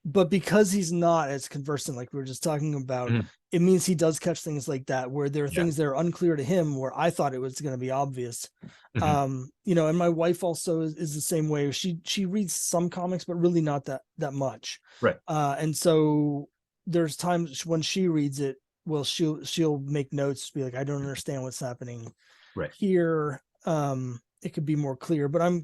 But because he's not as conversant, like we were just talking about, it means he does catch things like that, where there are things that are unclear to him, where I thought it was going to be obvious. And my wife also is the same way. She reads some comics, but really not that much. Right. And so there's times when she reads it, well, she'll make notes, be like, I don't understand what's happening here. It could be more clear, but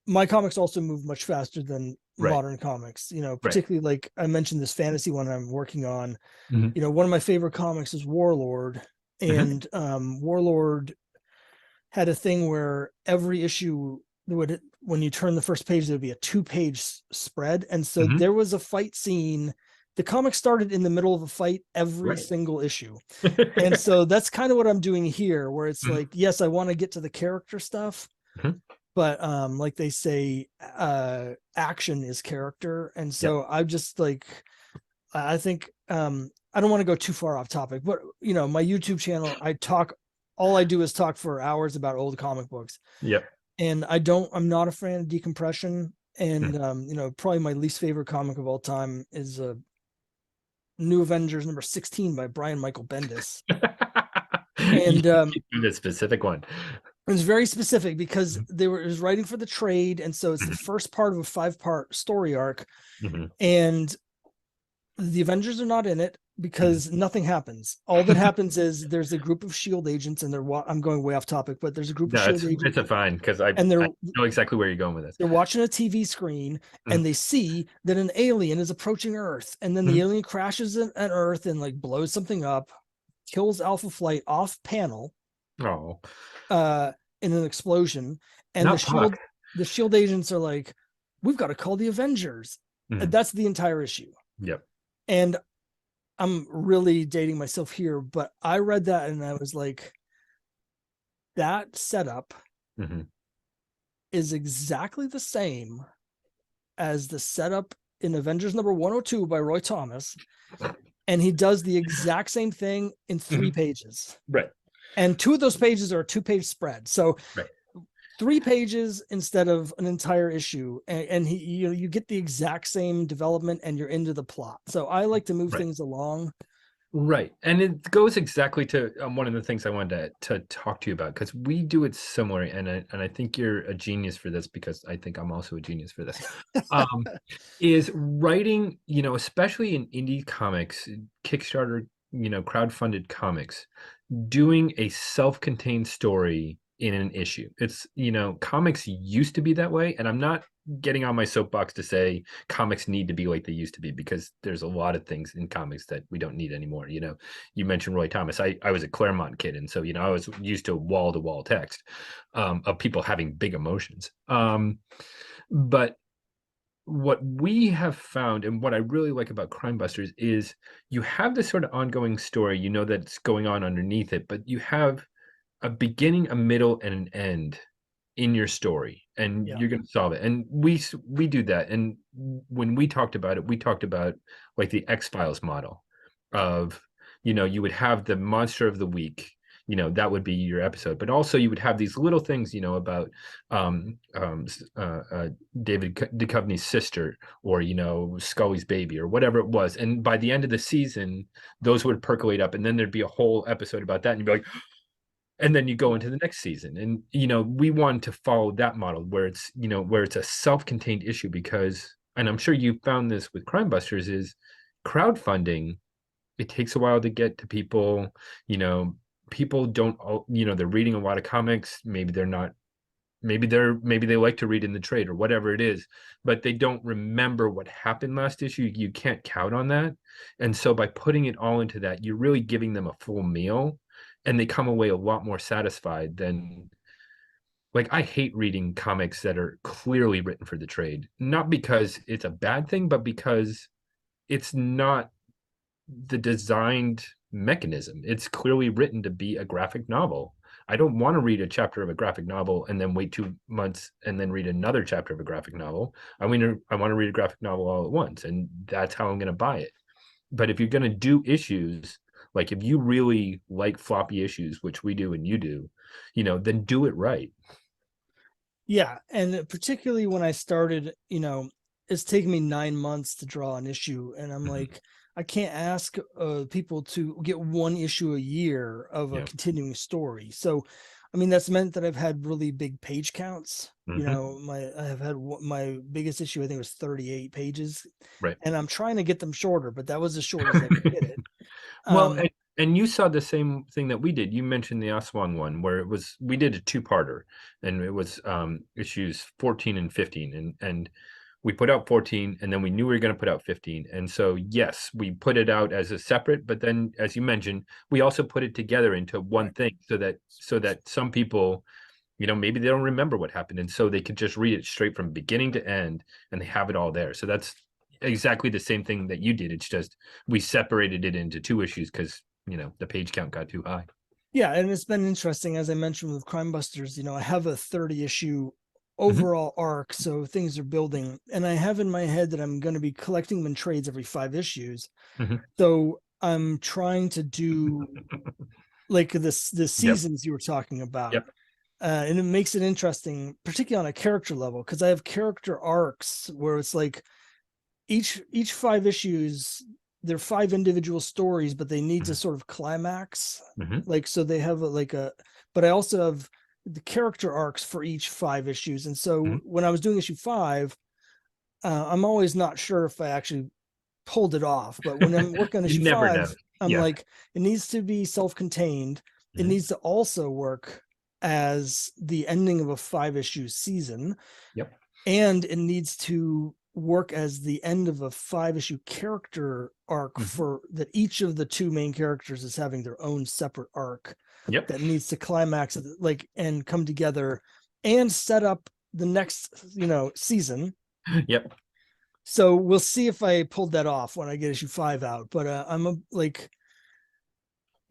my comics also move much faster than modern comics, particularly like I mentioned this fantasy one I'm working on. One of my favorite comics is Warlord, and Warlord had a thing where every issue would, when you turn the first page, there would be a 2-page spread. And so there was a fight scene. The comic started in the middle of a fight every single issue. And so that's kind of what I'm doing here, where it's like, yes, I want to get to the character stuff, but like they say, action is character. And so I'm just like, I think I don't want to go too far off topic, but my YouTube channel, all I do is talk for hours about old comic books. And I'm not a fan of decompression. And probably my least favorite comic of all time is New Avengers number 16 by Brian Michael Bendis. And the specific one. It was very specific because it was writing for the trade, and so it's the first part of a 5-part story arc, and the Avengers are not in it because nothing happens. All that happens is there's a group of SHIELD agents, and I'm going way off topic, but there's a group of SHIELD agents. It's fine, because I know exactly where you're going with this. They're watching a TV screen, and they see that an alien is approaching Earth, and then the alien crashes at Earth and like blows something up, kills Alpha Flight off panel. In an explosion, and the SHIELD agents are like, we've got to call the Avengers. And that's the entire issue. And I'm really dating myself here, but I read that and I was like, that setup is exactly the same as the setup in Avengers number 102 by Roy Thomas, and he does the exact same thing in 3 pages. And 2 of those pages are a 2-page spread. So 3 pages instead of an entire issue. And you get the exact same development and you're into the plot. So I like to move things along. And it goes exactly to one of the things I wanted to talk to you about, because we do it similar. And I think you're a genius for this, because I think I'm also a genius for this. Is writing, especially in indie comics, Kickstarter, crowdfunded comics, doing a self-contained story in an issue. It's, comics used to be that way. And I'm not getting on my soapbox to say comics need to be like they used to be, because there's a lot of things in comics that we don't need anymore. You mentioned Roy Thomas. I was a Claremont kid. And so, I was used to wall text of people having big emotions. But what we have found, and what I really like about Crime Busters, is you have this sort of ongoing story, that's going on underneath it, but you have a beginning, a middle, and an end in your story, and Yeah. you're going to solve it. And we do that. And when we talked about it, we talked about like the X-Files model of, you would have the monster of the week, that would be your episode, but also you would have these little things, about David Duchovny's sister, or Scully's baby, or whatever it was. And by the end of the season, those would percolate up, and then there'd be a whole episode about that, and you'd be like, and then you go into the next season. And we want to follow that model where it's a self-contained issue, because, and I'm sure you found this with Crime Busters, is crowdfunding, it takes a while to get to people. People don't, they're reading a lot of comics, maybe they're not, maybe they like to read in the trade or whatever it is, but they don't remember what happened last issue. You can't count on that. And so by putting it all into that, you're really giving them a full meal, and they come away a lot more satisfied than, like, I hate reading comics that are clearly written for the trade, not because it's a bad thing, but because it's not the designed mechanism. It's clearly written to be a graphic novel. I don't want to read a chapter of a graphic novel and then wait 2 months and then read another chapter of a graphic novel. I want to read a graphic novel all at once, and that's how I'm going to buy it. But if you're going to do issues, like if you really like floppy issues, which we do and you do, then do it right. Yeah. And particularly when I started, it's taken me 9 months to draw an issue. And I'm like, I can't ask people to get one issue a year of a continuing story. So, I mean, that's meant that I've had really big page counts. I have had my biggest issue, I think, was 38 pages. Right. And I'm trying to get them shorter, but that was as short as I could get it. Well, and you saw the same thing that we did. You mentioned the Aswan one, where we did a 2-parter, and it was issues 14 and 15, and we put out 14, and then we knew we were going to put out 15. And so, yes, we put it out as a separate, but then, as you mentioned, we also put it together into one thing, so that some people, maybe they don't remember what happened, and so they could just read it straight from beginning to end, and they have it all there. So that's exactly the same thing that you did. It's just we separated it into 2 issues because the page count got too high. Yeah, and it's been interesting, as I mentioned with Crime Busters. I have a 30 issue overall arc, so things are building, and I have in my head that I'm going to be collecting them in trades every 5 issues. So I'm trying to do like the seasons you were talking about. And it makes it interesting, particularly on a character level, because I have character arcs where it's like each 5 issues, they're 5 individual stories, but they need to sort of climax. Like, so they have but I also have the character arcs for each 5 issues. And so when I was doing issue 5, I'm always not sure if I actually pulled it off, but when I'm working on issue 5, I'm like, it needs to be self-contained. It needs to also work as the ending of a 5-issue season. And it needs to work as the end of a 5-issue character arc, for that each of the 2 main characters is having their own separate arc that needs to climax and come together and set up the next season. So we'll see if I pulled that off when I get issue 5 out, but I'm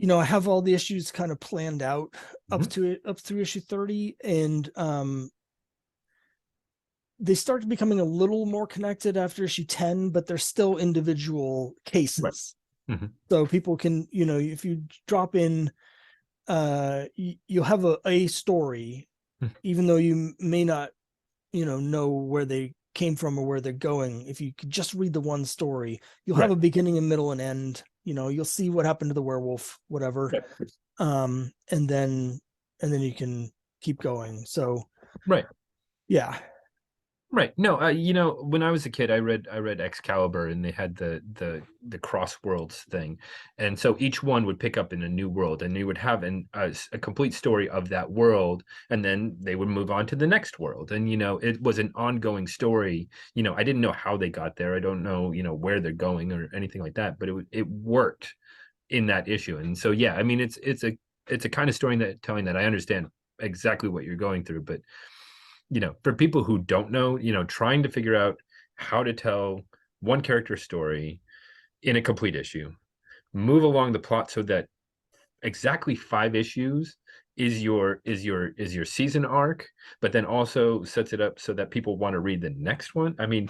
I have all the issues kind of planned out up through issue 30, and they start becoming a little more connected after issue 10, but they're still individual cases. So people can, if you drop in, you'll have a story, even though you may not, know where they came from or where they're going. If you could just read the one story, you'll have a beginning, a middle, and end. You'll see what happened to the werewolf, whatever. And then you can keep going. So, yeah. Right. No, when I was a kid, I read Excalibur, and they had the cross worlds thing, and so each one would pick up in a new world, and they would have a complete story of that world, and then they would move on to the next world, and it was an ongoing story. I didn't know how they got there. I don't know where they're going or anything like that, but it worked in that issue, and so yeah, I mean it's a kind of story that telling that I understand exactly what you're going through, but for people who don't know, trying to figure out how to tell one character story in a complete issue, move along the plot so that exactly 5 issues is your season arc, but then also sets it up so that people want to read the next one. I mean,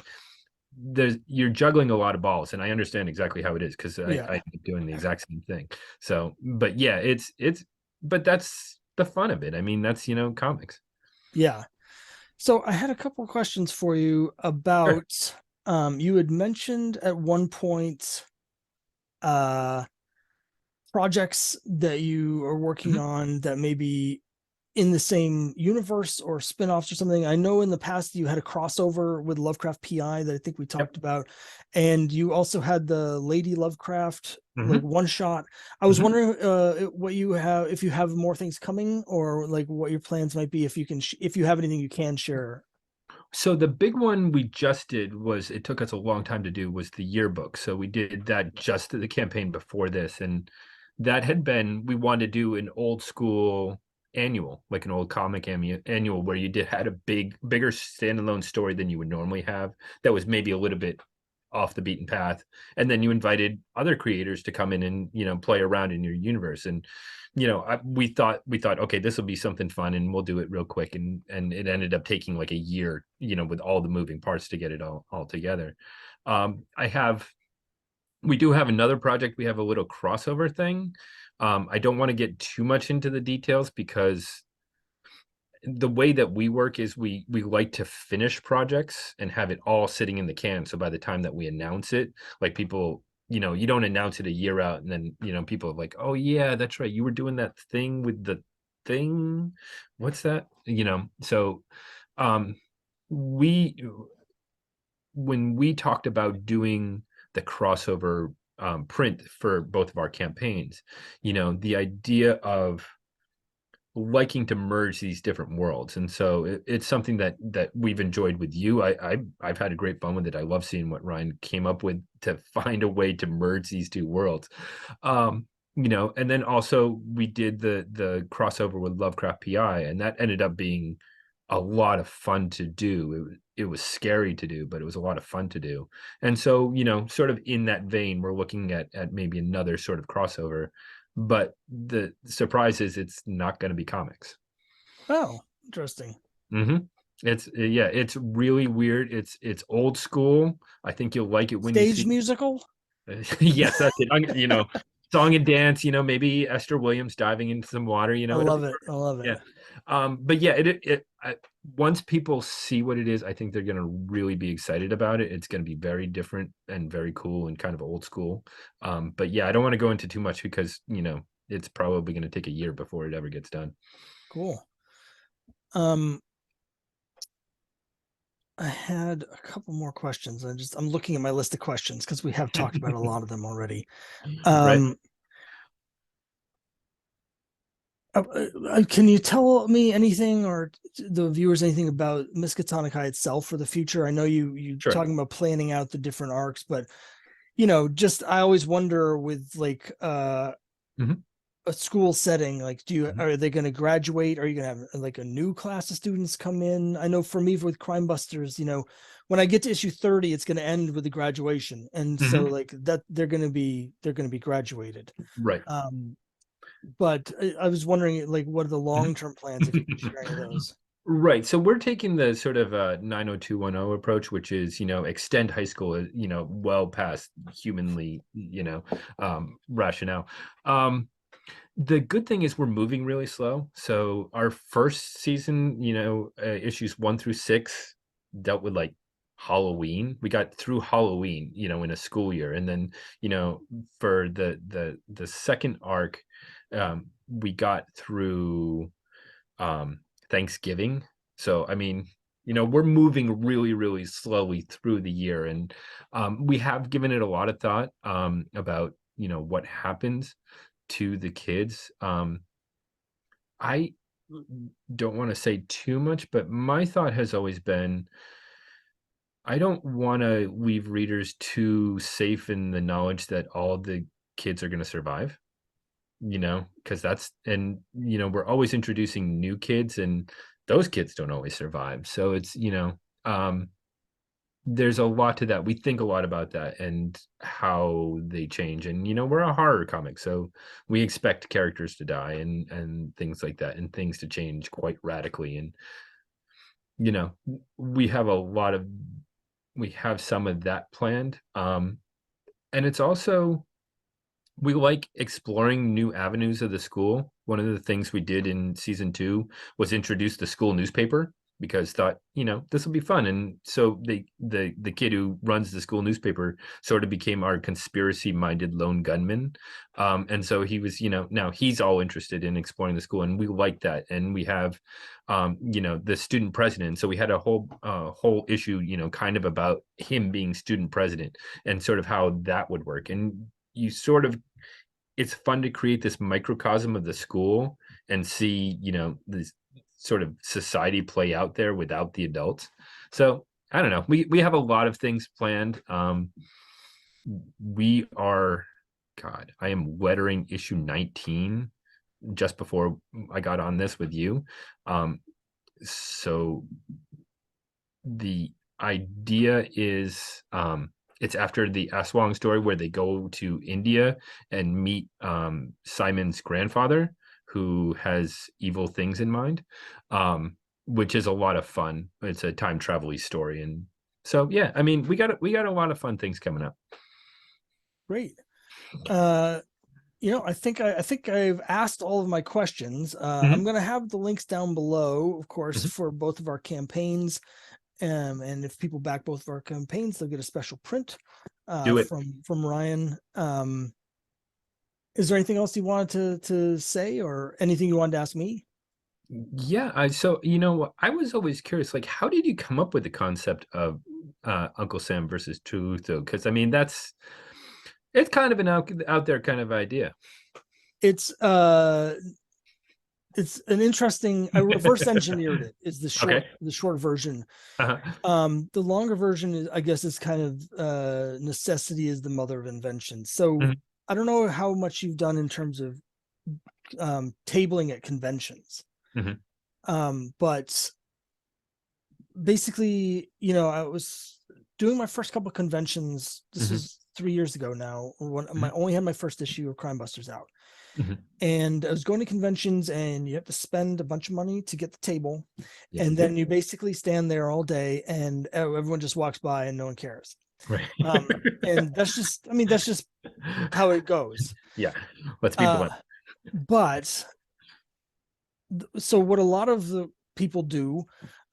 you're juggling a lot of balls, and I understand exactly how it is because I Yeah. keep doing the exact same thing. So, but yeah, but that's the fun of it. I mean, that's comics. Yeah. So I had a couple of questions for you Sure. about you had mentioned at one point uh projects that you are working Mhm. on that may be in the same universe or spin-offs or something. I know in the past you had a crossover with Lovecraft PI that I think we Yep. talked about, and you also had the Lady Lovecraft like Hmm. one shot. I was Hmm. wondering what you have, if you have more things coming, or like what your plans might be, if you can if you have anything you can share. So the big one we just did was it took us a long time to do was the yearbook. So we did that just the campaign before this, and that had been we wanted to do an old school annual, like an old comic annual where you did had a bigger standalone story than you would normally have. That was maybe a little bit off the beaten path, and then you invited other creators to come in and play around in your universe. And we thought okay, this will be something fun and we'll do it real quick, and it ended up taking like a year, with all the moving parts to get it all together. I have We do have another project. We have a little crossover thing. I don't want to get too much into the details because the way that we work is we like to finish projects and have it all sitting in the can, so by the time that we announce it, like people, you don't announce it a year out and then people are like, oh yeah, that's right, you were doing that thing with the thing, what's that, so um we when we talked about doing the crossover print for both of our campaigns, the idea of liking to merge these different worlds, and so it's something that we've enjoyed with you. I've had a great fun with it. I love seeing what Ryan came up with to find a way to merge these two worlds. um and then also we did the crossover with Lovecraft PI, and that ended up being a lot of fun to do. It was scary to do, but it was a lot of fun to do. And so sort of in that vein, we're looking at maybe another sort of crossover, but the surprise is it's not going to be comics. Oh, interesting. Hmm. It's yeah, it's really weird. It's old school. I think you'll like it when you Stage see. musical. Yes, that's it. Song and dance. Maybe Esther Williams diving into some water. I It'll love be it. I love it. yeah. But yeah, once people see what it is, I think they're going to really be excited about it. It's going to be very different and very cool and kind of old school. But yeah, I don't want to go into too much because it's probably going to take a year before it ever gets done. Cool. Um, I had a couple more questions. I'm looking at my list of questions because we have talked about a lot of them already. Right. Um, can you tell me anything, or the viewers anything about Miskatonic High itself for the future? I know you Sure. talking about planning out the different arcs, but just I always wonder with like Hmm. a school setting, like Hmm. are they going to graduate? Are you going to have like a new class of students come in? I know for me with Crime Busters, when I get to issue 30, it's going to end with the graduation, and so Hmm. like that they're going to be graduated. Right. um but I was wondering, like, what are the long-term plans, if you can share any of those? Right. So we're taking the sort of 90210 approach, which is, extend high school, well past humanly, rationale. The good thing is we're moving really slow. So our first season, issues 1 through 6 dealt with like Halloween. We got through Halloween, in a school year, and then for the second arc, we got through Thanksgiving. So I mean, we're moving really, really slowly through the year, and we have given it a lot of thought about what happens to the kids. I don't want to say too much, but my thought has always been I don't want to leave readers too safe in the knowledge that all the kids are going to survive, because we're always introducing new kids, and those kids don't always survive. So it's, um, there's a lot to that. We think a lot about that and how they change. And, we're a horror comic, so we expect characters to die and things like that, and things to change quite radically. And, you know, we have a lot of we have some of that planned. And it's also we like exploring new avenues of the school. One of the things we did in season 2 was introduce the school newspaper, because thought, this will be fun. And so the kid who runs the school newspaper sort of became our conspiracy minded lone gunman. And so he was, now he's all interested in exploring the school, and we like that. And we have the student president. So we had a whole issue, kind of about him being student president and sort of how that would work. And you sort of it's fun to create this microcosm of the school and see, this sort of society play out there without the adults. So I don't know. We have a lot of things planned. We are, God, I am lettering issue 19 just before I got on this with you. So the idea is it's after the Aswang story, where they go to India and meet Simon's grandfather, who has evil things in mind, which is a lot of fun. It's a time travel-y story. And so, yeah, I mean, we got a lot of fun things coming up. Great. I think I've asked all of my questions. I'm going to have the links down below, of course, for both of our campaigns. And if people back both of our campaigns, they'll get a special print from Ryan. Is there anything else you wanted to say, or anything you wanted to ask me? Yeah, I was always curious, like, how did you come up with the concept of Uncle Sam versus Cthulhu? Because I mean, it's kind of an out there kind of idea. It's an interesting. I reverse engineered it. Is the short version. The longer version is, I guess, is kind of necessity is the mother of invention. So I don't know how much you've done in terms of tabling at conventions, but basically, I was doing my first couple of conventions. This was 3 years ago now. When I only had my first issue of Crime Busters out. And I was going to conventions, and you have to spend a bunch of money to get the table. Yes, and then you basically stand there all day, and everyone just walks by and no one cares. Right. And that's just how it goes. Yeah. Let's be blunt. But so what a lot of the people do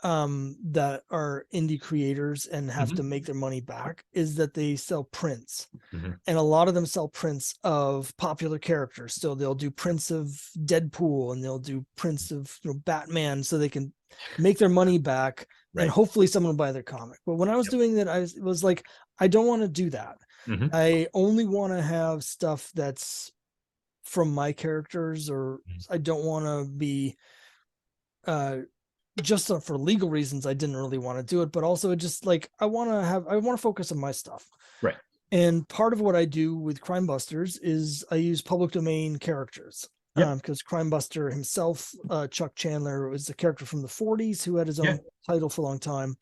that are indie creators and have to make their money back is that they sell prints. And a lot of them sell prints of popular characters. So they'll do prints of Deadpool, and they'll do prints of Batman, so they can make their money back, and hopefully someone will buy their comic. But when I was doing that, I was like, I don't want to do that. I only want to have stuff that's from my characters, or I don't want to be just for legal reasons. I didn't really want to do it, but also just like I want to focus on my stuff. Right. And part of what I do with Crime Busters is I use public domain characters. Because Crime Buster himself, Chuck Chandler, was a character from the 40s who had his own title for a long time.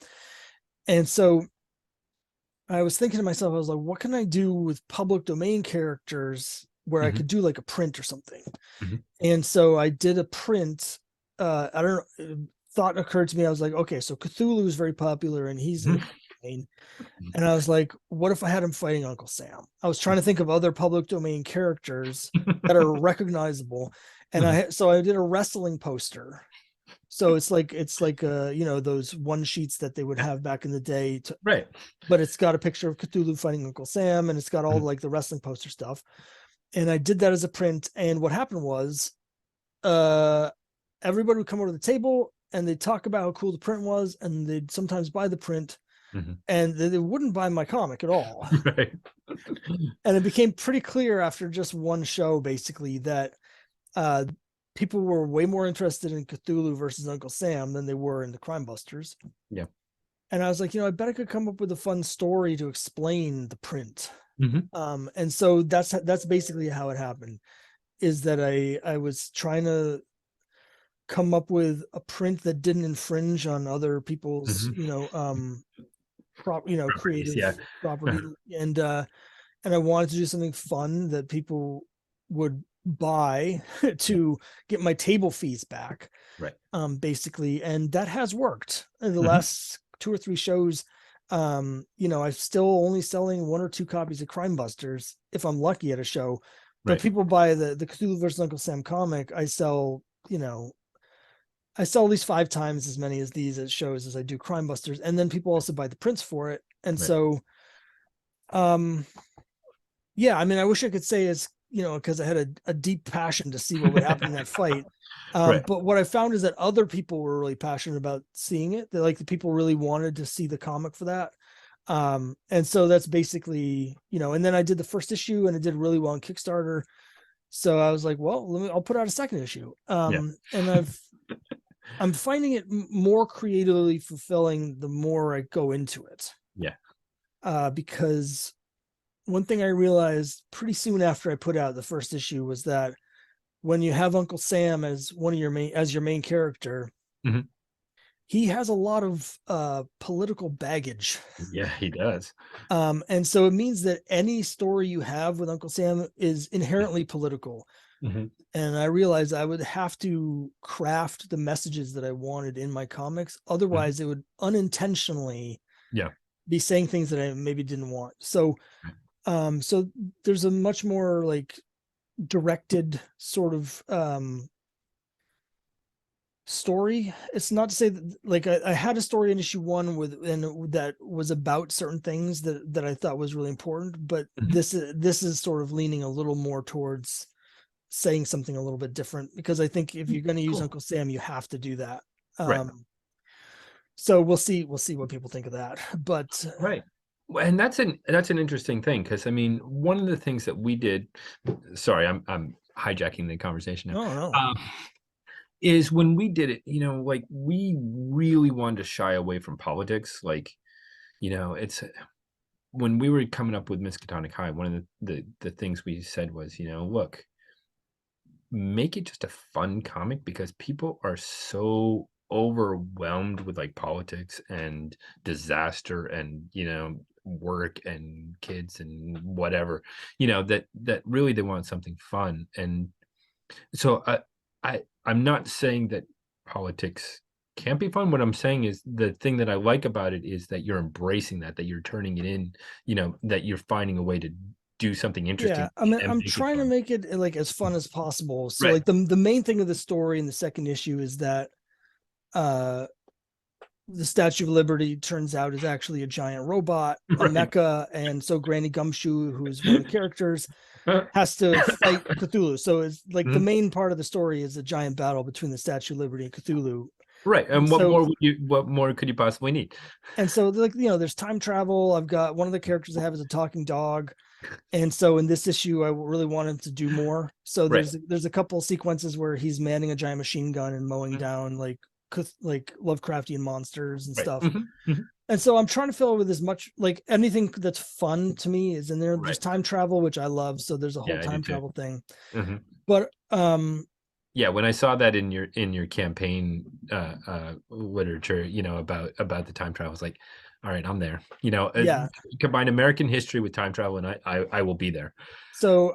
And so I was thinking to myself, I was like, what can I do with public domain characters where I could do like a print or something? And so I did a print. Thought occurred to me. I was like, okay, so Cthulhu is very popular, and he's in the domain. And I was like, what if I had him fighting Uncle Sam? I was trying to think of other public domain characters that are recognizable. And I did a wrestling poster. So it's like those one sheets that they would have back in the day. But it's got a picture of Cthulhu fighting Uncle Sam, and it's got all like the wrestling poster stuff. And I did that as a print. And what happened was everybody would come over to the table, and they'd talk about how cool the print was, and they'd sometimes buy the print, Mhm. and they wouldn't buy my comic at all. Right. And it became pretty clear after just one show, basically, that uh, people were way more interested in Cthulhu versus Uncle Sam than they were in the Crime Busters. Yeah. And I was like, I bet I could come up with a fun story to explain the print. Mhm. And so that's basically how it happened, is that I was trying to come up with a print that didn't infringe on other people's, Mhm. Properties, yeah. creative property. And I wanted to do something fun that people would buy to get my table fees back, Right. basically. And that has worked. In the Mhm. last 2 or 3 shows, I'm still only selling 1 or 2 copies of Crime Busters if I'm lucky at a show. But Right. people buy the Cthulhu versus Uncle Sam comic. I sell at least 5 times as many as these at shows as I do Crime Busters. And then people also buy the prints for it. And Right. so, yeah, I mean, I wish I could say it's, because I had a deep passion to see what would happen in that fight. Right. But what I found is that other people were really passionate about seeing it. The people really wanted to see the comic for that. And so that's basically, and then I did the first issue and it did really well on Kickstarter. So I was like, well, I'll put out a second issue. Yeah. And I'm finding it more creatively fulfilling the more I go into it. Yeah. Because one thing I realized pretty soon after I put out the first issue was that when you have Uncle Sam as your main character, Mhm. he has a lot of political baggage. Yeah, he does. And so it means that any story you have with Uncle Sam is inherently political. Mhm. And I realized I would have to craft the messages that I wanted in my comics. Mhm. Otherwise, it would unintentionally Yeah. be saying things that I maybe didn't want. So so there's a much more like directed sort of story. It's not to say that like I had a story in issue 1 and that was about certain things that I thought was really important, but Mhm. this is sort of leaning a little more towards saying something a little bit different, because I think if you're going to use Cool. Uncle Sam, you have to do that. Right. So we'll see what people think of that. But Right. Well, and that's an interesting thing, because I mean, one of the things that we did, sorry, I'm hijacking the conversation now. no, no. Um, is when we did it, like we really wanted to shy away from politics. Like, it's when we were coming up with Miskatonic High, one of the things we said was, look, make it just a fun comic, because people are so overwhelmed with like politics and disaster and work and kids and whatever, that really they want something fun. And so I'm not saying that politics can't be fun. What I'm saying is the thing that I like about it is that you're embracing that you're turning it in, that you're finding a way to do something interesting Yeah, I mean, and I'm make it trying to fun. make it like as fun as possible. So Right. like the main thing of the story in the second issue is that uh the Statue of Liberty turns out is actually a giant robot, a Right. mecha, and so Granny Gumshoe, who's one of the characters, has to fight Cthulhu. So it's like the Mhm. main part of the story is a giant battle between the Statue of Liberty and Cthulhu. Right, And and so what more could you possibly need? like there's time travel. I've got one of the characters I have is a talking dog. And so in this issue, I really wanted to do more. So Right. there's a couple of sequences where he's manning a giant machine gun and mowing Mhm. down like Lovecraftian monsters and Right. stuff. Mhm. Mhm. And so I'm trying to fill it with as much like anything that's fun to me is in there. There's Right. time travel, which I love. So there's a whole Yeah, I do time too. travel thing. Mhm. But Yeah, when I saw that in your campaign, literature, about the time travel, I was like, "All right, I'm there." yeah. Combine American history with time travel, and I will be there. So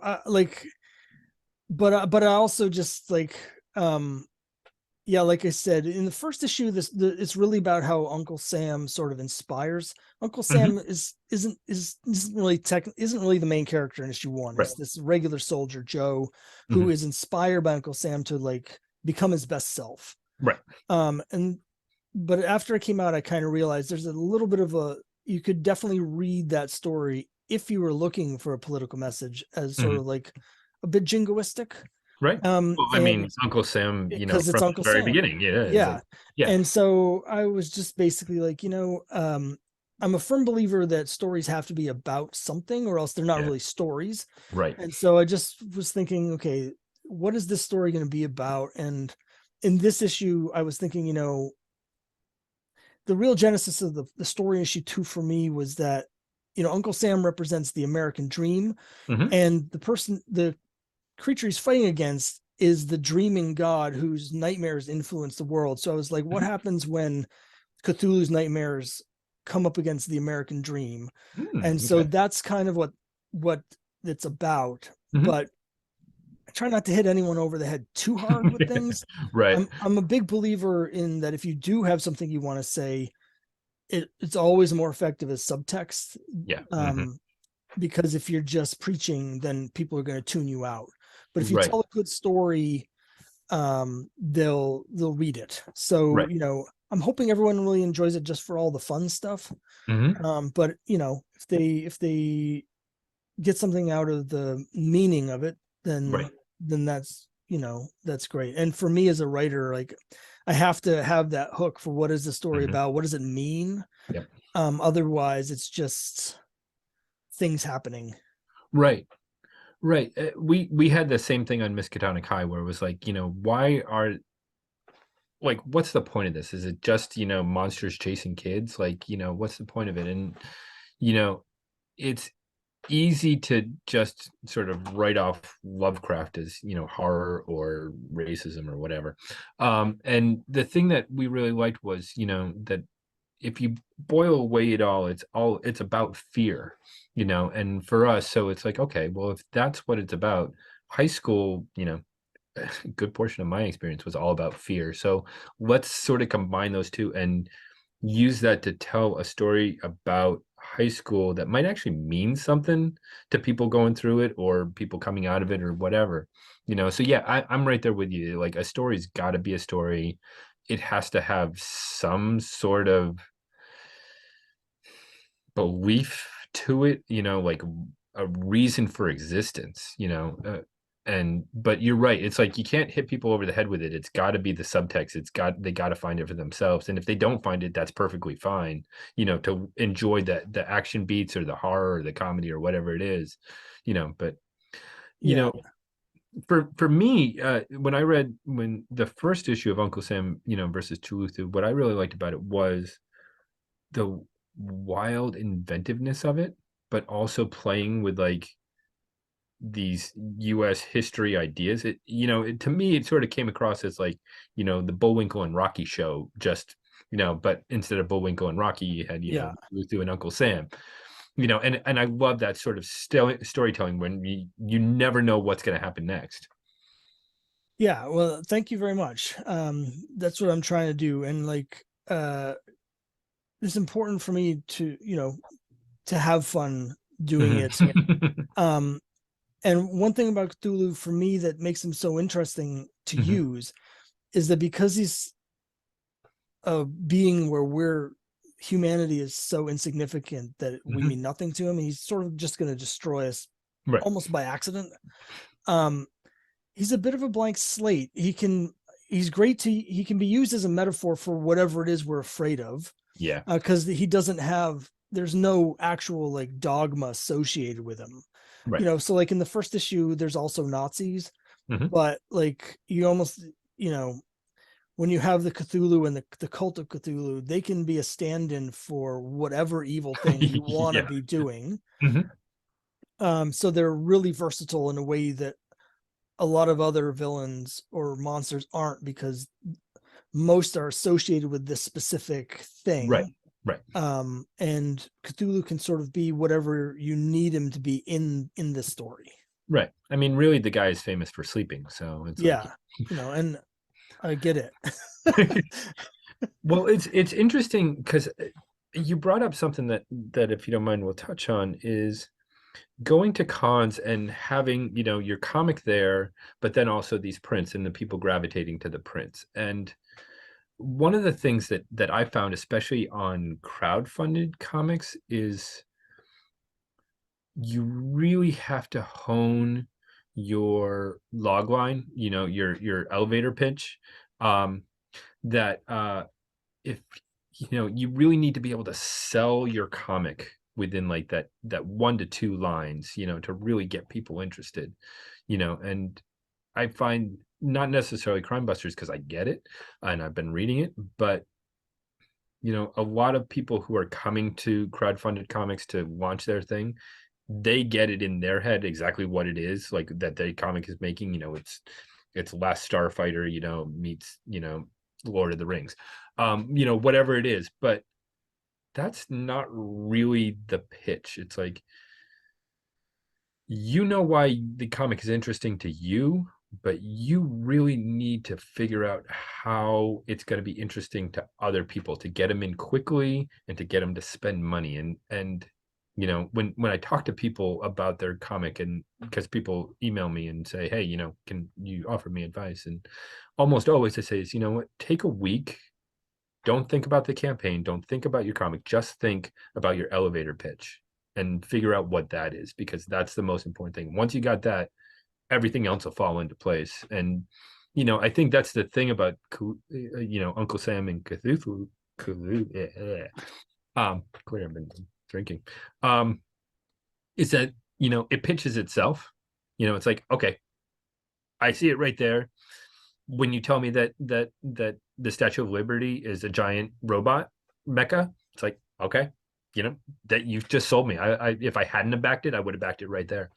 but I also just like yeah, like I said, in the first issue, it's really about how Uncle Sam sort of inspires. Uncle Mhm. Sam isn't really the main character in issue 1. Right. It's this regular soldier Joe who Mhm. is inspired by Uncle Sam to like become his best self. Right. And but after it came out, I kind of realized there's a little bit of you could definitely read that story if you were looking for a political message as sort Mhm. of like a bit jingoistic. Right. Well, I And mean, Uncle Sam, because it's from the Uncle very Sam. beginning, yeah, it's like, Yeah. yeah, And so I was just basically like, I'm a firm believer that stories have to be about something or else they're not yeah, really stories. right. And so I just was thinking, okay, what is this story going to be about? And in this issue, I was thinking, the real genesis of the story issue two for me was that, Uncle Sam represents the American dream, Hmm. and the creature he's fighting against is the dreaming god whose nightmares influence the world. So I was like, what Hmm. happens when Cthulhu's nightmares come up against the American dream? And so Okay. that's kind of what it's about. Hmm. But I try not to hit anyone over the head too hard with things. Right. I'm a big believer in that if you do have something you want to say, it's always more effective as subtext. Yeah. Hmm. Um, because if you're just preaching, then people are going to tune you out. But if you Right. tell a good story, they'll read it. So Right. I'm hoping everyone really enjoys it just for all the fun stuff. Hmm. But if they get something out of the meaning of it, then Right. that's great. And for me as a writer, like I have to have that hook for what is the story Hmm. about? What does it mean? Yep. Otherwise it's just things happening. Right. Right. We had the same thing on Miskatonic High where it was like, why are like what's the point of this? Is it just, monsters chasing kids? Like, what's the point of it? And, you know, it's easy to just sort of write off Lovecraft as, horror or racism or whatever. And the thing that we really liked was, that if you boil away it all, it's about fear, and for us, so it's like, okay, well, if that's what it's about, high school, a good portion of my experience was all about fear. So let's sort of combine those two and use that to tell a story about high school that might actually mean something to people going through it or people coming out of it or whatever. So yeah, I'm right there with you. Like a story's got to be a story. It has to have some sort of belief to it, like a reason for existence, and but you're right. It's like you can't hit people over the head with it. It's got to be the subtext. They got to find it for themselves. And if they don't find it, that's perfectly fine, to enjoy the action beats or the horror or the comedy or whatever it is, but you Yeah. know, for me, when the first issue of Uncle Sam, versus Cthulhu, what I really liked about it was the wild inventiveness of it, but also playing with like these US history ideas. To me, it sort of came across as like, the Bullwinkle and Rocky show, just, but instead of Bullwinkle and Rocky, you had, Yeah. Luther and Uncle Sam, and I love that sort of storytelling when you never know what's going to happen next. Yeah. Well, thank you very much. That's what I'm trying to do. And like, it's important for me to have fun doing it. Mhm. Um, and one thing about Cthulhu for me that makes him so interesting to Mhm. use is that because he's a being where humanity is so insignificant that we Mhm. mean nothing to him, he's sort of just going to destroy us Right. almost by accident. Um, he's a bit of a blank slate. He can be used as a metaphor for whatever it is we're afraid of, Yeah. because there's no actual like dogma associated with him. Right. So like in the first issue, there's also Nazis, Mhm. but like you almost, when you have the Cthulhu and the cult of Cthulhu, they can be a stand-in for whatever evil thing you want to Yeah. be doing. Mhm. So they're really versatile in a way that a lot of other villains or monsters aren't, because most are associated with this specific Right. thing. Right. And Cthulhu can sort of be whatever you need him to be in this story. Right. I mean, really, the guy is famous for sleeping, so it's like, Yeah, and I get it. well, it's interesting because you brought up something that, if you don't mind, we'll touch on is going to cons and having, your comic there, but then also these prints and the people gravitating to the prints. And one of the things that I found, especially on crowdfunded comics, is you really have to hone your log line, your elevator pitch, that if you really need to be able to sell your comic within like that 1 to 2 lines, to really get people interested, and I find not necessarily Crime Busters because I get it and I've been reading it, but a lot of people who are coming to crowdfunded comics to launch their thing, they get it in their head exactly what it is, like that the comic is making. It's Last Starfighter, meets, Lord of the Rings, whatever it is. But that's not really the pitch. It's like, why the comic is interesting to you, but you really need to figure out how it's going to be interesting to other people to get them in quickly and to get them to spend money. And when I talk to people about their comic, and because people email me and say, hey, can you offer me advice? And almost always I say is, what, take a week. Don't think about the campaign. Don't think about your comic. Just think about your elevator pitch and figure out what that is, because that's the most important thing. Once you got that, everything else will fall into place. And I think that's the thing about Uncle Sam and Cthulhu. Clearly I've been drinking. Is that it pitches itself. It's like, okay, I see it right there. When you tell me that the Statue of Liberty is a giant robot mecha, it's like, okay, that you just sold me. I if I hadn't have backed it, I would have backed it right there.